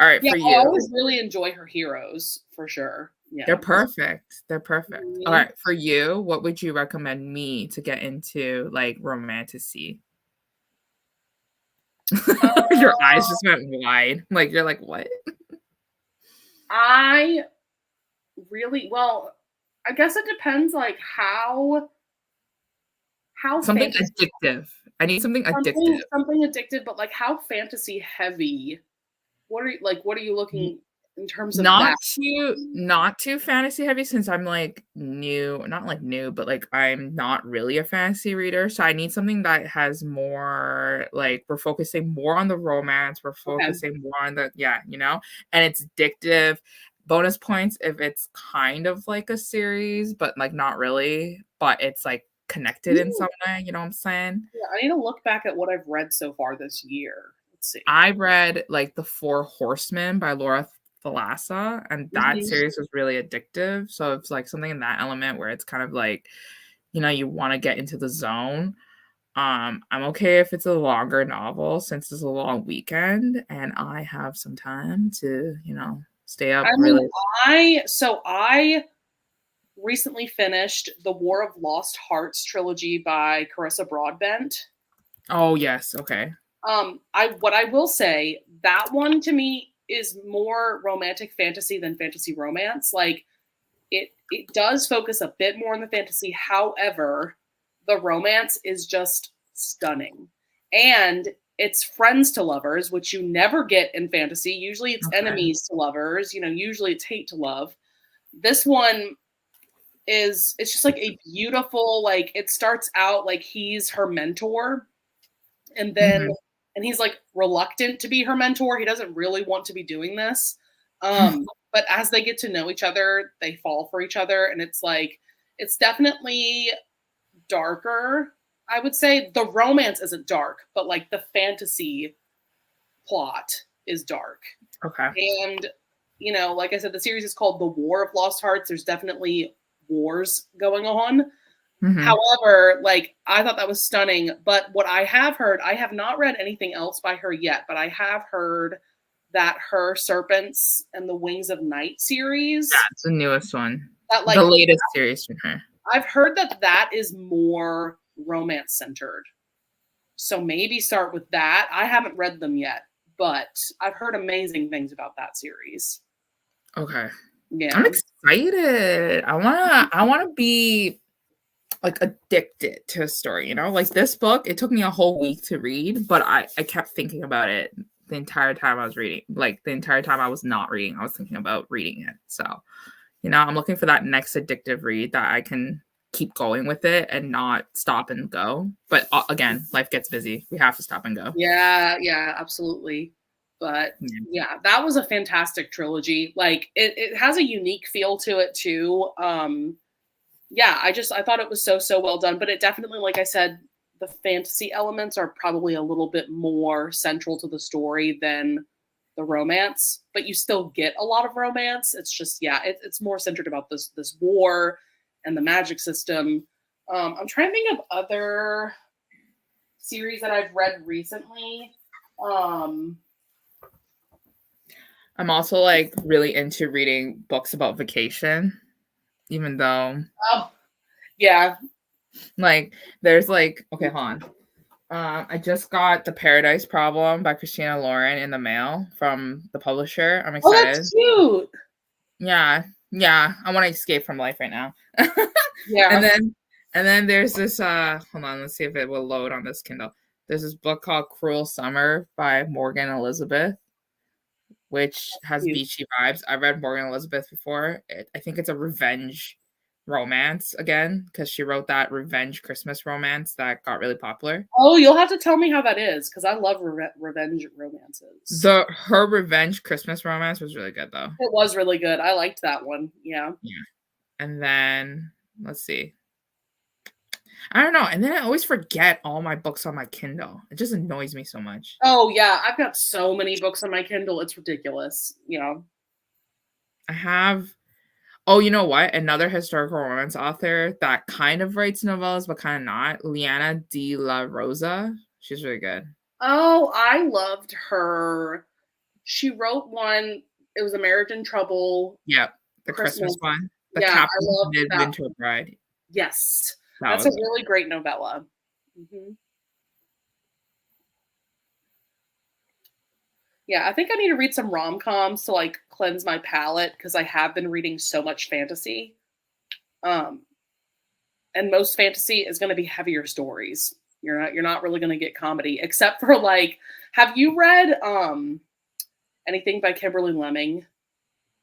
All right, Yeah, for I you. always really enjoy her heroes for sure. They're Yeah. perfect. They're perfect. All Mhm. right, for you, what would you recommend me to get into like romanticy? Your eyes just went wide. Like you're like, what? I really well, I guess it depends like how Something fantasy addictive. I need something something addictive. something addictive, but like how fantasy heavy. What are you Y- looking in terms of Not that. too fantasy heavy since I'm, like, new not, like, new, but, like, I'm not really a fantasy reader, so I need something that has more like, we're focusing more on the romance, we're Okay. focusing more on the yeah, and it's addictive. Bonus points if it's kind of like a series, but, like, not really, but it's, like, connected in Ooh, some way, you know what I'm saying? yeah, I need to look back at what I've read so far this year. Let's see. I read, like, The Four Horsemen by Laura Thalassa, and that Mhm. series was really addictive, so it's, like, something in that element where it's kind of like, you wanna get into the zone. I'm okay if it's a longer novel since it's a long weekend and I have some time to, stay up I mean, really. I recently finished the War of Lost Hearts trilogy by Carissa Broadbent. Oh, yes, okay. I will say that one to me is more romantic fantasy than fantasy romance. Like it does focus a bit more on the fantasy. However, the romance is just stunning. And it's friends to lovers, which you never get in fantasy. Usually it's Okay. enemies to lovers, usually it's hate to love. This one is it's just like a beautiful, like it starts out like he's her mentor and then Mhm. and he's like reluctant to be her mentor. He doesn't really want to be doing this. But as they get to know each other, they fall for each other, and it's like it's definitely darker. I would say the romance isn't dark, but like the fantasy plot is dark. Okay. And like I said, the series is called The War of Lost Hearts. There's definitely wars going on. Mhm. However, like I thought that was stunning. But what I have heard, I have not read anything else by her yet, but I have heard that her Serpents and the Wings of Night Yeah, series, it's the newest one. that The like latest series from her. I've heard that that is more romance centered. So maybe start with that. I haven't read them yet, but I've heard amazing things about that series. Okay. I'm Yeah. excited. I wanna be, like, addicted to a story, Like, this book, it took me a whole week to read, but I kept thinking about it the entire time I was reading. Like, the entire time I was not reading, I was thinking about reading it. So, I'm looking for that next addictive read that I can keep going with it and not stop and go. But, again, life gets busy. We have to stop and go. Yeah, yeah, absolutely. But Yeah. yeah, that was a fantastic trilogy. Like it has a unique feel to it too. Yeah, I thought it was so well done, but it definitely, like I said, the fantasy elements are probably a little bit more central to the story than the romance, but you still get a lot of romance. It's just yeah, it's more centered about this war and the magic system. I'm trying to think of other series that I've read recently. Um, I'm also, like, really into reading books about vacation, even though, oh, yeah. like, there's, like okay, hold on. I just got The Paradise Problem by Christina Lauren in the mail from the publisher. I'm Oh, that's excited. cute. Yeah, yeah, I wanna escape from life right now. And Yeah. then and then there's this, hold on, let's see if it will load on this Kindle. There's this book called Cruel Summer by Morgan Elizabeth, which has Cute. beachy vibes. I read Morgan Elizabeth before. I think it's a revenge romance again because she wrote that revenge Christmas romance that got really popular. Oh, you'll have to tell me how that is because I love revenge romances. Her revenge Christmas romance was really good though. It was really good. I liked that one. Yeah. Yeah. And then let's see. I don't know. And then I always forget all my books on my Kindle. It just annoys me so much. Oh, yeah. I've got so many books on my Kindle. It's ridiculous. I have oh, you know what? Another historical romance author that kind of writes novellas but kind of not. Liana de la Rosa. She's really good. Oh, I loved her. She wrote one. It was a Marriage in Trouble Yep. The Christmas Christmas. one. The Yeah, I Captain's loved that. Midwinter Bride. Yes. That That's a was good. really great novella. Mhm. Yeah, I think I need to read some rom-coms to like cleanse my palate because I have been reading so much fantasy. Um, and most fantasy is going to be heavier stories. You're not really going to get comedy except for like have you read anything by Kimberly Lemming?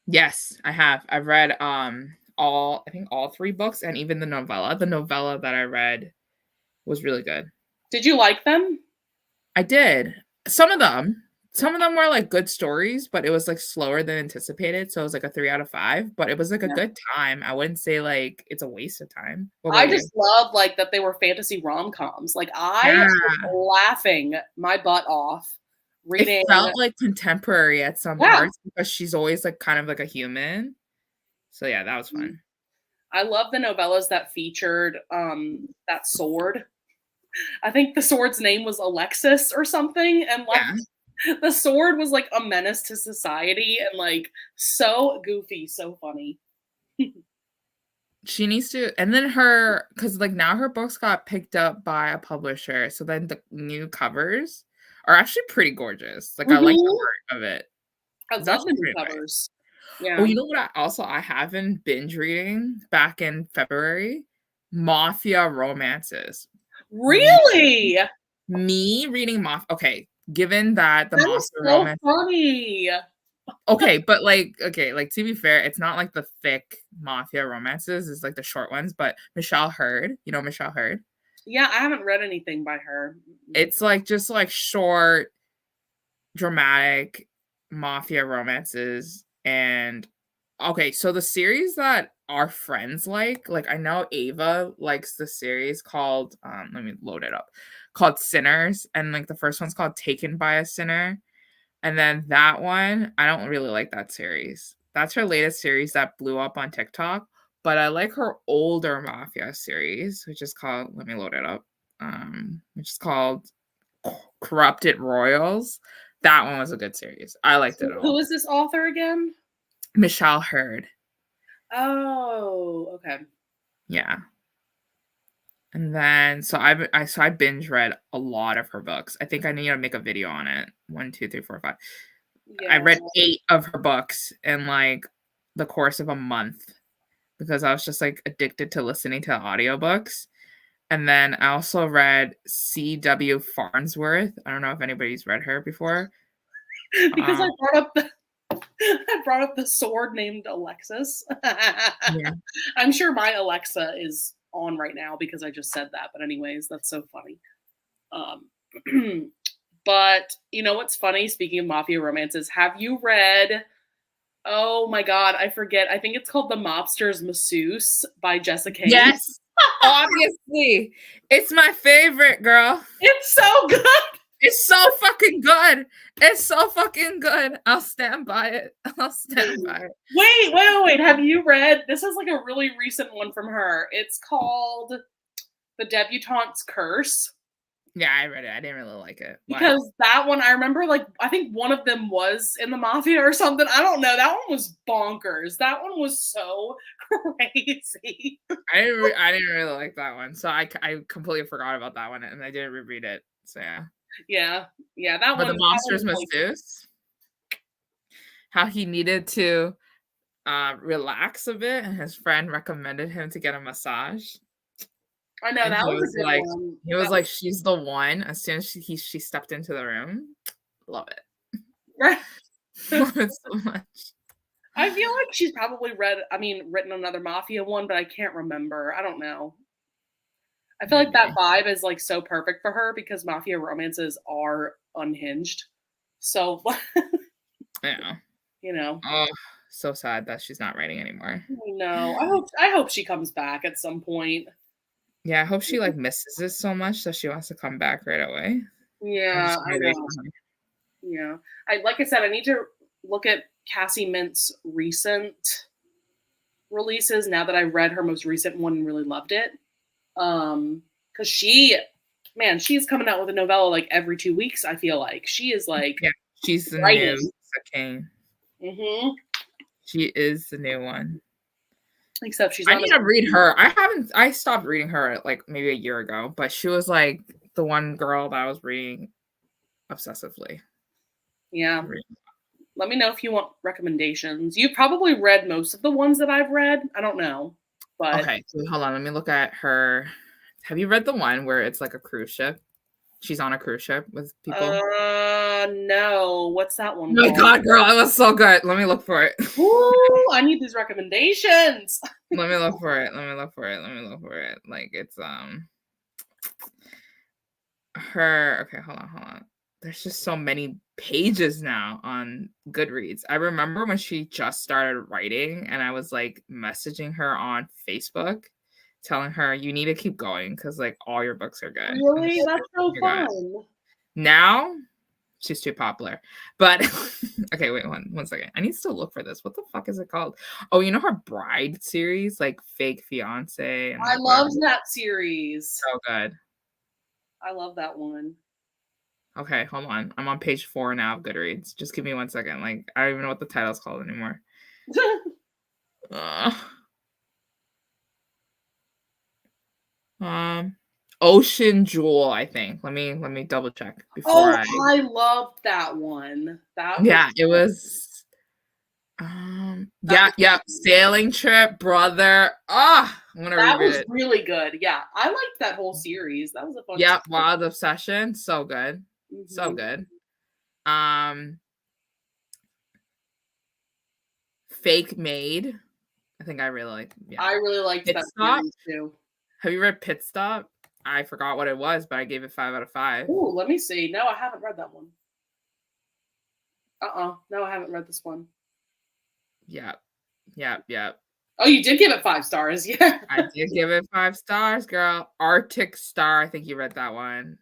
Yes, I have. I've read all I think all 3 books and even the novella. The novella that I read was really good. Did you like them? I did. Some of them. Some of them were like good stories, but it was like slower than anticipated. So it was like a 3 out of 5, but it was like a Yeah. good time. I wouldn't say like it's a waste of time. What I about you? just love like that they were fantasy rom-coms. Like I Yeah. was laughing my butt off It reading. felt like contemporary at some Yeah. parts because she's always like kind of like a human. So yeah, that was Mhm. fun. I love the novellas that featured that sword. I think the sword's name was Alexis or something, and like Yeah. the sword was like a menace to society and like so goofy, so funny. She needs to, and then her, because like now her books got picked up by a publisher. So then the new covers are actually pretty gorgeous. Like I like the Mhm. art of it. I It's love the actually new pretty nice. covers. Oh, Yeah. you know what I have been binge reading back in February? Mafia romances. Me, Really? me reading Mafia. Okay, given that the That is Mafia so romance. funny. Okay, but like, okay, like to be fair, it's not like the thick Mafia romances, it's like the short ones. But Michelle Hurd, you know Michelle Hurd? Yeah, I haven't read anything by her. Mm-mm. It's like just like short, dramatic Mafia romances. And okay, so the series that our friends like I know Ava likes the series called let me load it up, called Sinners, and like the first one's called Taken by a Sinner. And then that one, I don't really like that series. That's her latest series that blew up on TikTok. But I like her older Mafia series, which is called, let me load it up, which is called Corrupted Royals. That one was a good series. I liked it So all. who is this author again? Michelle Hurd. Oh, okay. Yeah. And then so I binge read a lot of her books. I think I need to make a video on it. 1, 2, 3, 4, 5. I Yeah. read 8 of her books in like the course of a month because I was just like addicted to listening to audiobooks. And then I also read C.W. Farnsworth. I don't know if anybody's read her before. Because Um, I brought up the sword named Alexis. yeah. I'm sure my Alexa is on right now because I just said that. But anyways, that's so funny. Um, but you know what's funny? Speaking of mafia romances, have you read? Oh my god, I forget. I think it's called The Mobster's Masseuse by Jessica Kane. Yes, obviously. It's my favorite, girl. It's so good. It's so fucking good. It's so fucking good. I'll stand by it. I'll stand by it. Wait. Have you read? This is like a really recent one from her. It's called The Debutante's Curse. Yeah, I read it. I didn't really like it. Why? Because that one, I remember, like, I think one of them was in the mafia or something. I don't know. That one was bonkers. That one was so crazy. I didn't really like that one. So I completely forgot about that one and I didn't reread it. So yeah. Yeah, yeah. That But one. the That one Monsters was really good. Masseuse, how he needed to relax a bit and his friend recommended him to get a massage. I know And that he was a was good like one. he was That like, she's the one. As soon as she stepped into the room. Love it. was. Love it so much. I feel like she's probably written another mafia one, but I can't remember. I don't know. I feel like that Maybe. vibe is like so perfect for her because mafia romances are unhinged. So, Yeah. you know, Oh, so sad that she's not writing anymore. no. I hope she comes back at some point. Yeah, I hope she like misses it so much that she wants to come back right away. I'm Yeah, just I gonna wait know. for her. Yeah. I like I said, I need to look at Cassie Mint's recent releases now that I read her most recent one and really loved it. Because she's coming out with a novella like every 2 weeks. I feel like she is like Yeah, she's the new writing. King. Hmm. She is the new one. Except she's I not need as to read her. I stopped reading her like maybe a year ago, but she was like the one girl that I was reading obsessively. yeah. Let me know if you want recommendations. You've probably read most of the ones that I've read. I don't know, but Okay, so hold on. Let me look at her. Have you read the one where it's like a cruise ship? She's on a cruise ship with people. No. What's that Oh one my called? God, girl, it was so good. Let me look for it. Ooh, I need these recommendations. Let me look for it. Like it's her. Okay, hold on. There's just so many pages now on Goodreads. I remember when she just started writing and I was like messaging her on Facebook telling her you need to keep going because like all your books are good. And Really? That's so you're good. fun. Now she's too popular. But okay, wait one second. I need to still look for this. What the fuck is it called? Oh, you know her Bride series, like Fake Fiance and I like whatever. loved that series. So good. I love that one. Okay, hold on. I'm on page 4 now of Goodreads. Just give me 1 second. Like I don't even know what the title's called anymore. Ugh. Ocean Jewel, I think. Let me double check before Oh, I. I loved that one. That was Yeah, it was. that was Yeah, sailing trip, brother. I'm gonna that reread was it. really good. Yeah, I liked that whole series. That was a fun Yep, series. Wild Obsession, so good, so Mhm. good. Um, Fake Maid, I think I really like. Yeah, I really liked Pit that Stop. series too. Have you read Pit Stop? I forgot what it was, but I gave it 5 out of 5. Ooh, let me see. No, I haven't read that one. No, I haven't read this one. Yep. Oh, you did give it 5 stars. Yeah. I did give it 5 stars, girl. Arctic Star, I think you read that one.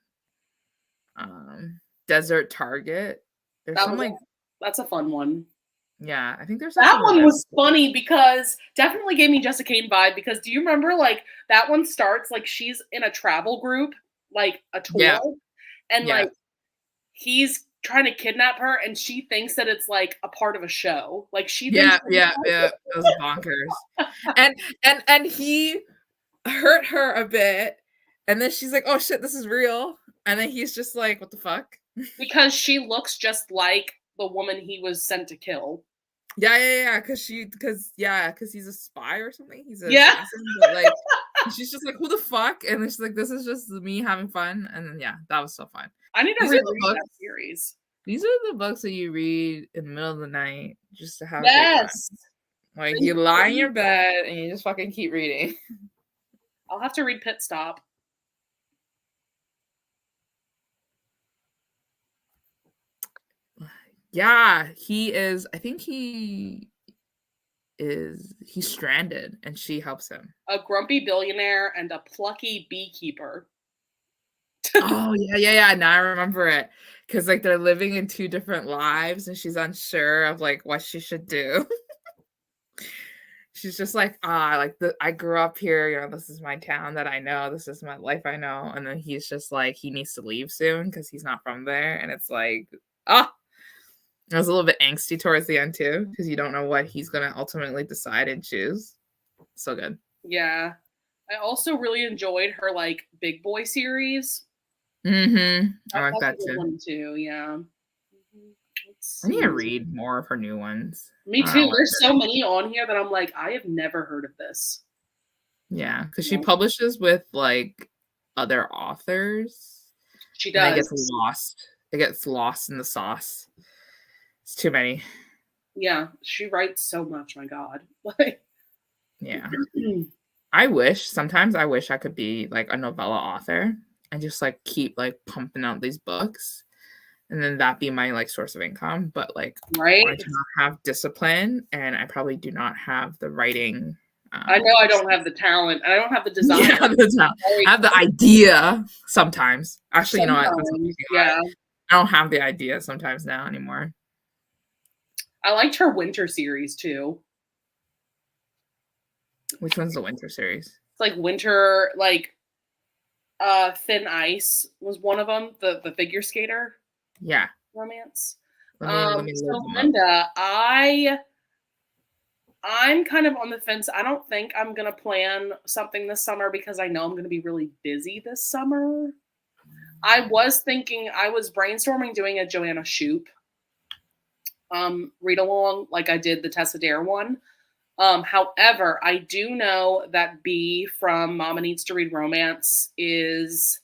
Desert Target. There's That some was like, that's a fun one. yeah, I think there's That also one like was funny because definitely gave me Jessica Kane vibe because do you remember like that one starts like she's in a travel group, like a tour, yeah, and yeah. like he's trying to kidnap her and she thinks that it's like a part of a show. Like she thinks Yeah. It was bonkers. And he hurt her a bit. And then she's like, "Oh shit, this is real." And then he's just like, "What the fuck?" because she looks just like the woman he was sent to kill. Yeah. Because he's a spy or something. He's an Yeah. assassin. But like, she's just like, "Who the fuck?" And then she's like, "This is just me having fun." And then yeah, that was so fun. I need to These are the reread that books. series. These are the books that you read in the middle of the night just to have a great time. Yes. Like you lie in your bed and you just fucking keep reading. I'll have to read Pit Stop. Yeah, he is. I think he's stranded and she helps him. A grumpy billionaire and a plucky beekeeper. Oh yeah. Now I remember it. Cause like they're living in 2 different lives and she's unsure of like what she should do. She's just like, I grew up here, this is my town that I know, this is my life I know. And then he's just like he needs to leave soon because he's not from there. And it's like, ah, I was a little bit angsty towards the end too, because you don't know what he's gonna ultimately decide and choose. So good. Yeah. I also really enjoyed her like Big Boy series. Mm-hmm. I like That's a that good too. one too. Yeah. Let's I need see. to read more of her new ones. Me I don't too. know There's why. so many on here that I'm like, I have never heard of this. Yeah, because she No, publishes with like other authors, she and does. It gets lost in the sauce. It's too many. Yeah, she writes so much. My God. Like, Yeah. Sometimes I wish I could be like a novella author and just like keep like pumping out these books and then that be my like source of income. But like right? I do not have discipline and I probably do not have the writing. I know I don't have the talent. I don't have the desire. Yeah, I have the idea sometimes. Actually, you know what? That's not Sometimes, thinking about yeah. it. I don't have the idea sometimes now anymore. I liked her winter series too. Which one's the winter series? It's like winter, like Thin Ice was one of them. The figure skater Yeah. romance. Let me load So them up. Linda, I'm kind of on the fence. I don't think I'm gonna plan something this summer because I know I'm gonna be really busy this summer. I was brainstorming doing a Joanna Shoup read along like I did the Tessa Dare one. However, I do know that B from Mama Needs to Read Romance is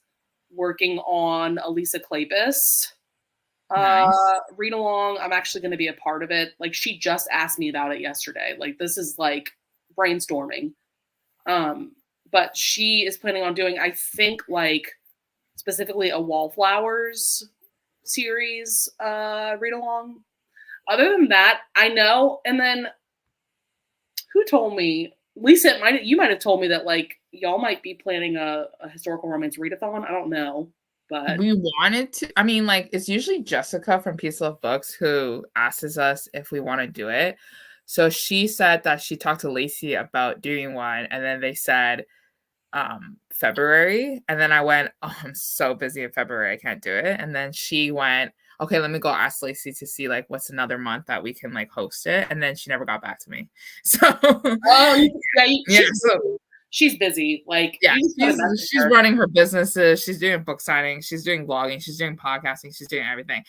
working on Elisa Kleypas Nice. read along. I'm actually going to be a part of it. Like, she just asked me about it yesterday. Like, this is like brainstorming. But she is planning on doing, I think, like specifically a Wallflowers series read along. Other than that, I know. And then who told me? Lisa, you might have told me that like y'all might be planning a historical romance readathon. I don't know, but We wanted to. I mean, like, it's usually Jessica from Peace Love Books who asks us if we want to do it. So she said that she talked to Lacey about doing one, and then they said February, and then I went, oh, I'm so busy in February, I can't do it. And then she went, okay, let me go ask Lacey to see like what's another month that we can like host it. And then she never got back to me. So oh yeah, yeah, so she's busy. Like, yeah, you just gotta message she's her. running her businesses, she's doing book signings, she's doing vlogging, she's doing podcasting, she's doing everything.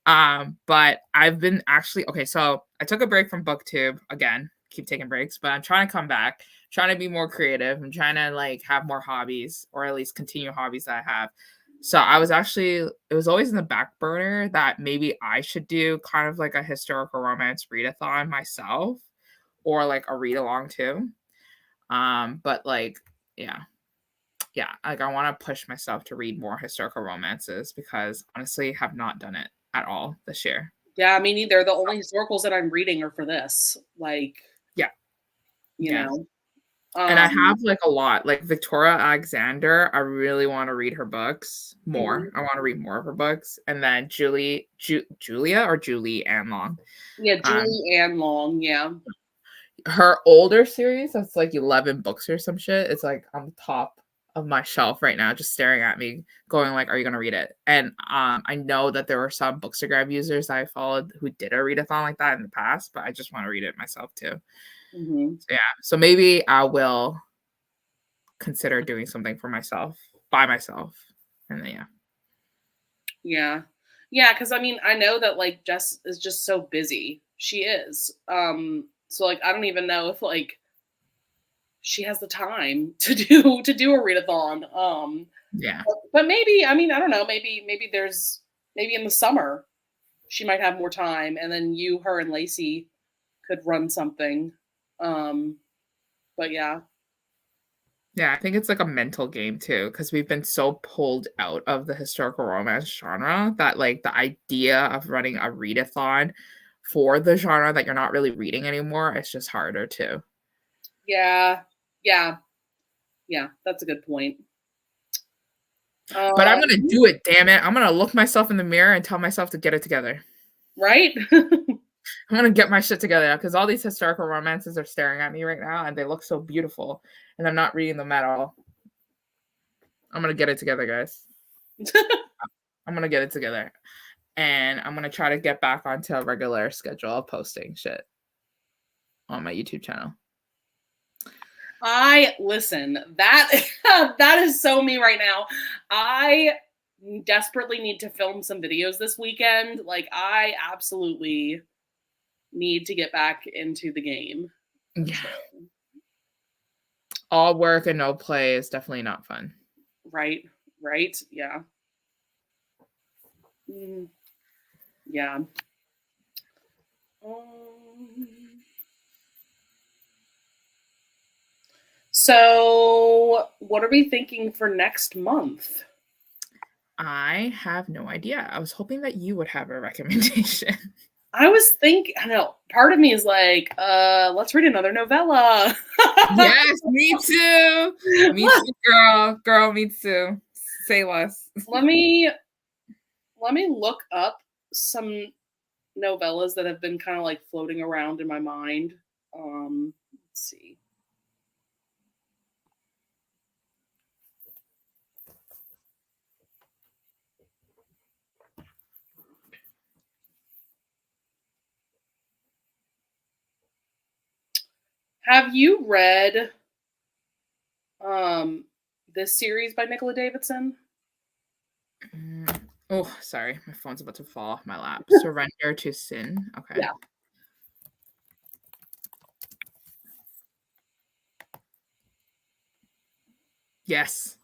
But I've been actually okay, so I took a break from BookTube again, keep taking breaks, but I'm trying to come back, trying to be more creative. I'm trying to like have more hobbies, or at least continue hobbies that I have. So I was actually, it was always in the back burner that maybe I should do kind of like a historical romance readathon myself, or like a read along too. But like, yeah, like I want to push myself to read more historical romances because honestly have not done it at all this year. Yeah, me neither. The only historicals that I'm reading are for this. Like, Yeah. you Yeah. know. And I have like a lot, like Victoria Alexander. I really want to read her books more. Mhm. I want to read more of her books. And then Julia or Julie Ann Long. Yeah, Um, Julie Ann Long. Yeah. her older series, that's like 11 books or some shit. It's like on the top of my shelf right now, just staring at me, going like, "Are you gonna read it?" And I know that there were some Bookstagram users that I followed who did a readathon like that in the past, but I just want to read it myself too. Mm-hmm. So, yeah, so maybe I will consider doing something for myself by myself, and then Yeah. Yeah, because I mean, I know that like Jess is just so busy. She is. So like I don't even know if like she has the time to do a readathon. yeah. But maybe, I mean, I don't know, maybe there's maybe in the summer she might have more time and then you, her, and Lacey could run something. Um, but yeah. Yeah, I think it's like a mental game too, because we've been so pulled out of the historical romance genre that like the idea of running a readathon for the genre that you're not really reading anymore, it's just harder too. Yeah. Yeah. Yeah, that's a good point. But I'm gonna Um, do it, damn it. I'm gonna look myself in the mirror and tell myself to get it together. right? I'm gonna get my shit together because all these historical romances are staring at me right now and they look so beautiful, and I'm not reading them at all. I'm gonna get it together, guys. I'm gonna get it together. And I'm gonna try to get back onto a regular schedule of posting shit on my YouTube channel. I listen, that that is so me right now. I desperately need to film some videos this weekend. Like, I absolutely need to get back into the game. Yeah. Sure. All work and no play is definitely not fun. Right. Right. Yeah. Mm, yeah. Um, so, what are we thinking for next month? I have no idea. I was hoping that you would have a recommendation. I was thinking, I know, part of me is like, let's read another novella. Yes, me too. Me too, girl. Girl, me too. Say less. let me look up some novellas that have been kind of like floating around in my mind. Let's see. Have you read um this series by Nicola Davidson? Oh, sorry. My phone's about to fall off my lap. Surrender to Sin. Okay. Yeah. Yes.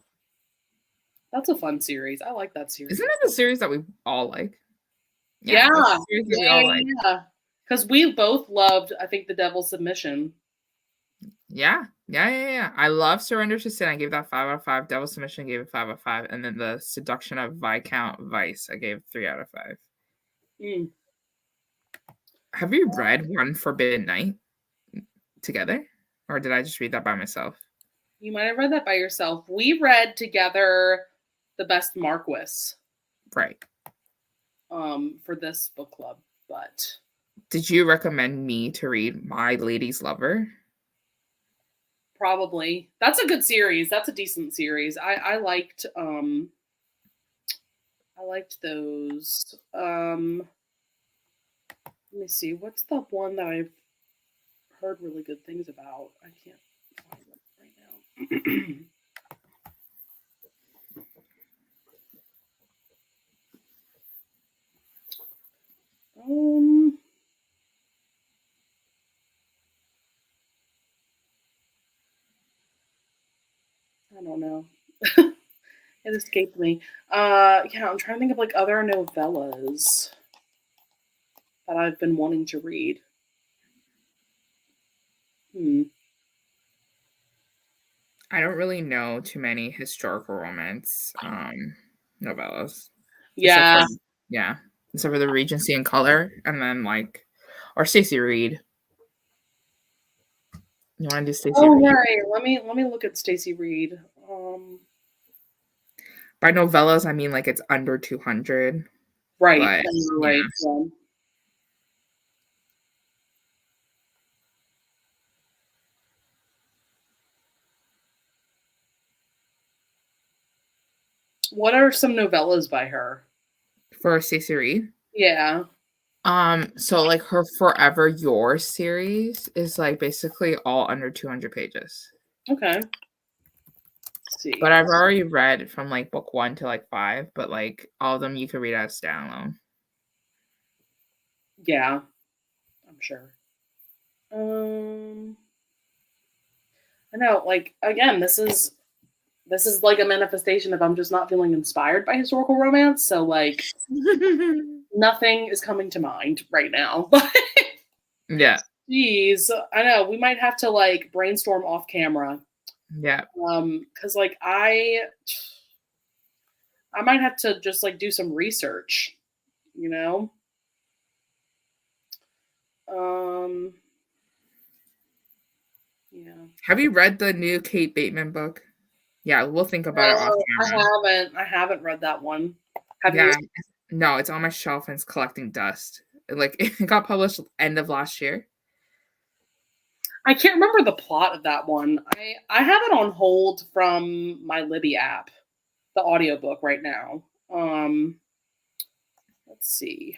That's a fun series. I like that series. Isn't it a series that we all like? Yeah. That's a series that we all like. Yeah. Because we both loved, I think, The Devil's Submission. Yeah. I love Surrender to Sin. I gave that 5 out of 5. Devil Submission gave it 5 out of 5. And then the Seduction of Viscount Vice, I gave 3 out of 5. Mm. Have you read One Forbidden Night together? Or did I just read that by myself? You might have read that by yourself. We read together The Best Marquis. Right. For this book club, but did you recommend me to read My Lady's Lover? Probably. That's a good series. That's a decent series. I liked those. Let me see. What's the one that I've heard really good things about? I can't find it right now. I don't know. It escaped me. Yeah, I'm trying to think of like other novellas that I've been wanting to read. I don't really know too many historical romance novellas. Yeah. Except for the Regency in Color, and then or Stacey Reid. You want to do Stacey Reid? Right. Let me look at Stacey Reid. By novellas, I mean like it's under 200. Right. But, right. Yeah. What are some novellas by her? For Stacey Reid? Yeah. So like her Forever Yours series is like basically all under 200 pages. Okay. Let's see. But I've already read from like book 1 to like 5, but like all of them you can read as standalone. Yeah, I'm sure. I know, like again, this is like a manifestation of I'm just not feeling inspired by historical romance, so like nothing is coming to mind right now. Yeah. Jeez, I know we might have to like brainstorm off camera. Yeah. Because like I might have to just like do some research, you know. Yeah. Have you read the new Kate Bateman book? Yeah, we'll think about it off camera. I haven't read that one. Have Yeah. you? No, it's on my shelf and it's collecting dust. Like it got published end of last year. I can't remember the plot of that one. I have it on hold from my Libby app, the audiobook right now. Let's see.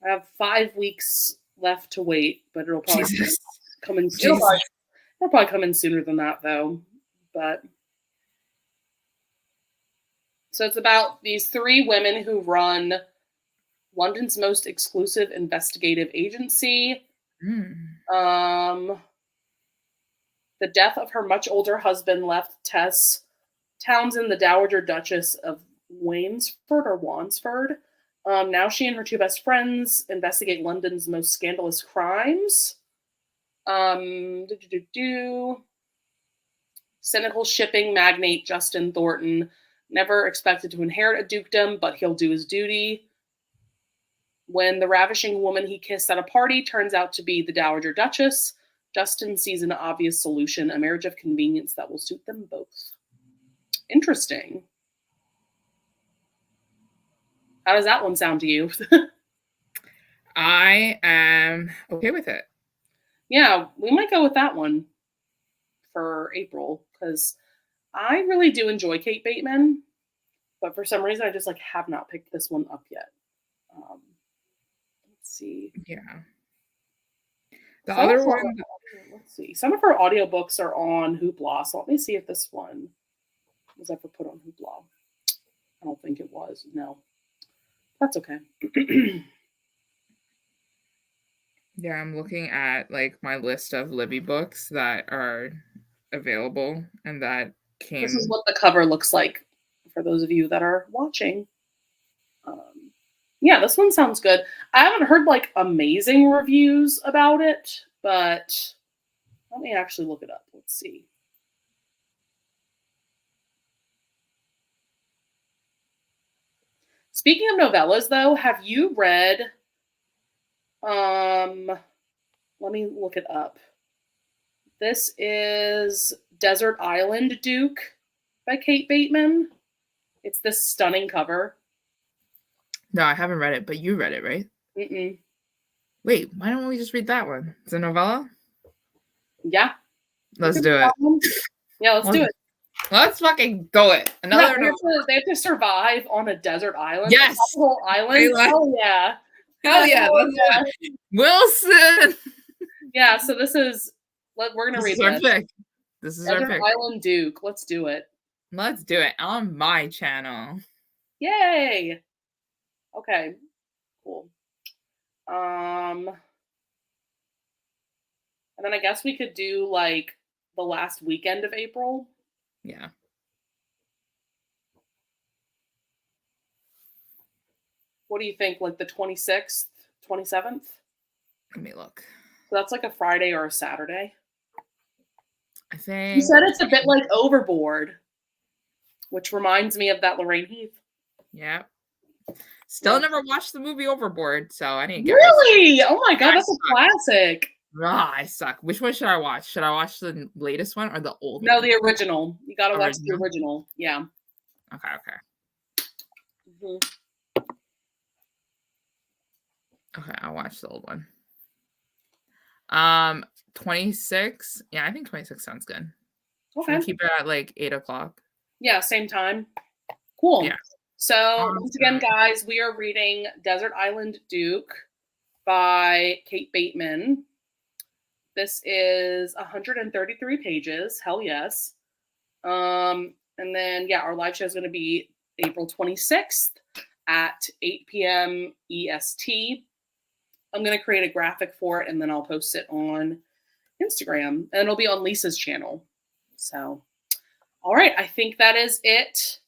I have 5 weeks left to wait, but it'll probably come in. It'll probably come in sooner than that, though. But so it's about these 3 women who run London's most exclusive investigative agency. The death of her much older husband left Tess Townsend, the Dowager Duchess of Wansford. Now she and her 2 best friends investigate London's most scandalous crimes. Cynical shipping magnate Justin Thornton never expected to inherit a dukedom, but he'll do his duty. When the ravishing woman he kissed at a party turns out to be the Dowager Duchess, Justin sees an obvious solution, a marriage of convenience that will suit them both. Interesting. How does that one sound to you? I am okay with it. Yeah, we might go with that one for April because I really do enjoy Kate Bateman, but for some reason I just like have not picked this one up yet. Let's see. Yeah. The other one. Let's see. Some of her audiobooks are on Hoopla, so let me see if this one was ever put on Hoopla. I don't think it was. No. That's okay. Yeah, I'm looking at like my list of Libby books that are available and that This is came. what the cover looks like for those of you that are watching. Yeah, this one sounds good. I haven't heard like amazing reviews about it, but let me actually look it up. Let's see. Speaking of novellas, though, have you read? Let me look it up. This is Desert Island Duke by Kate Bateman. It's this stunning cover. No, I haven't read it, but you read it, right? Mm-mm. Wait, why don't we just read that one? It's a novella? Yeah. Let's do it. Yeah, let's do it. Let's fucking go it. Yeah, they have to survive on a desert island. Yes. A whole island. Hell yeah. Hell yeah. Let's do it. Wilson. Yeah, so this is we're gonna read this. This is Desert our pick. Island Duke. Let's do it. Let's do it on my channel. Yay. Okay. Cool. And then I guess we could do like the last weekend of April. Yeah. What do you think? Like the 26th, 27th? Let me look. So that's like a Friday or a Saturday. I think You said it's a bit like Overboard, which reminds me of that Lorraine Heath. Yeah. Still never watched the movie Overboard, so I need to get Really? Oh my god, that's a classic. Ah, I suck. Which one should I watch? Should I watch the latest one or the old one? No, the original. You gotta watch the original. Yeah. Okay. Okay, I'll watch the old one. 26. Yeah, I think 26 sounds good. Okay. Should we keep it at like 8 o'clock? Yeah, same time. Cool. Yeah. So once again, guys, we are reading Desert Island Duke by Kate Bateman. This is 133 pages. Hell yes. And then our live show is going to be April 26th at 8 p.m. EST. I'm going to create a graphic for it and then I'll post it on Instagram and it'll be on Lisa's channel. So, all right. I think that is it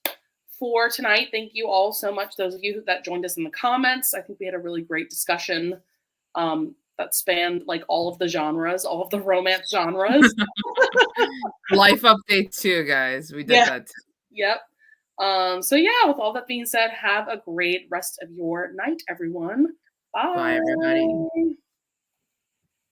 for tonight. Thank you all so much. Those of you that joined us in the comments. I think we had a really great discussion that spanned like all of the genres, all of the romance genres. Life update too, guys. We did that too. Yep. So yeah, with all that being said, have a great rest of your night, everyone. Bye. Bye, everybody.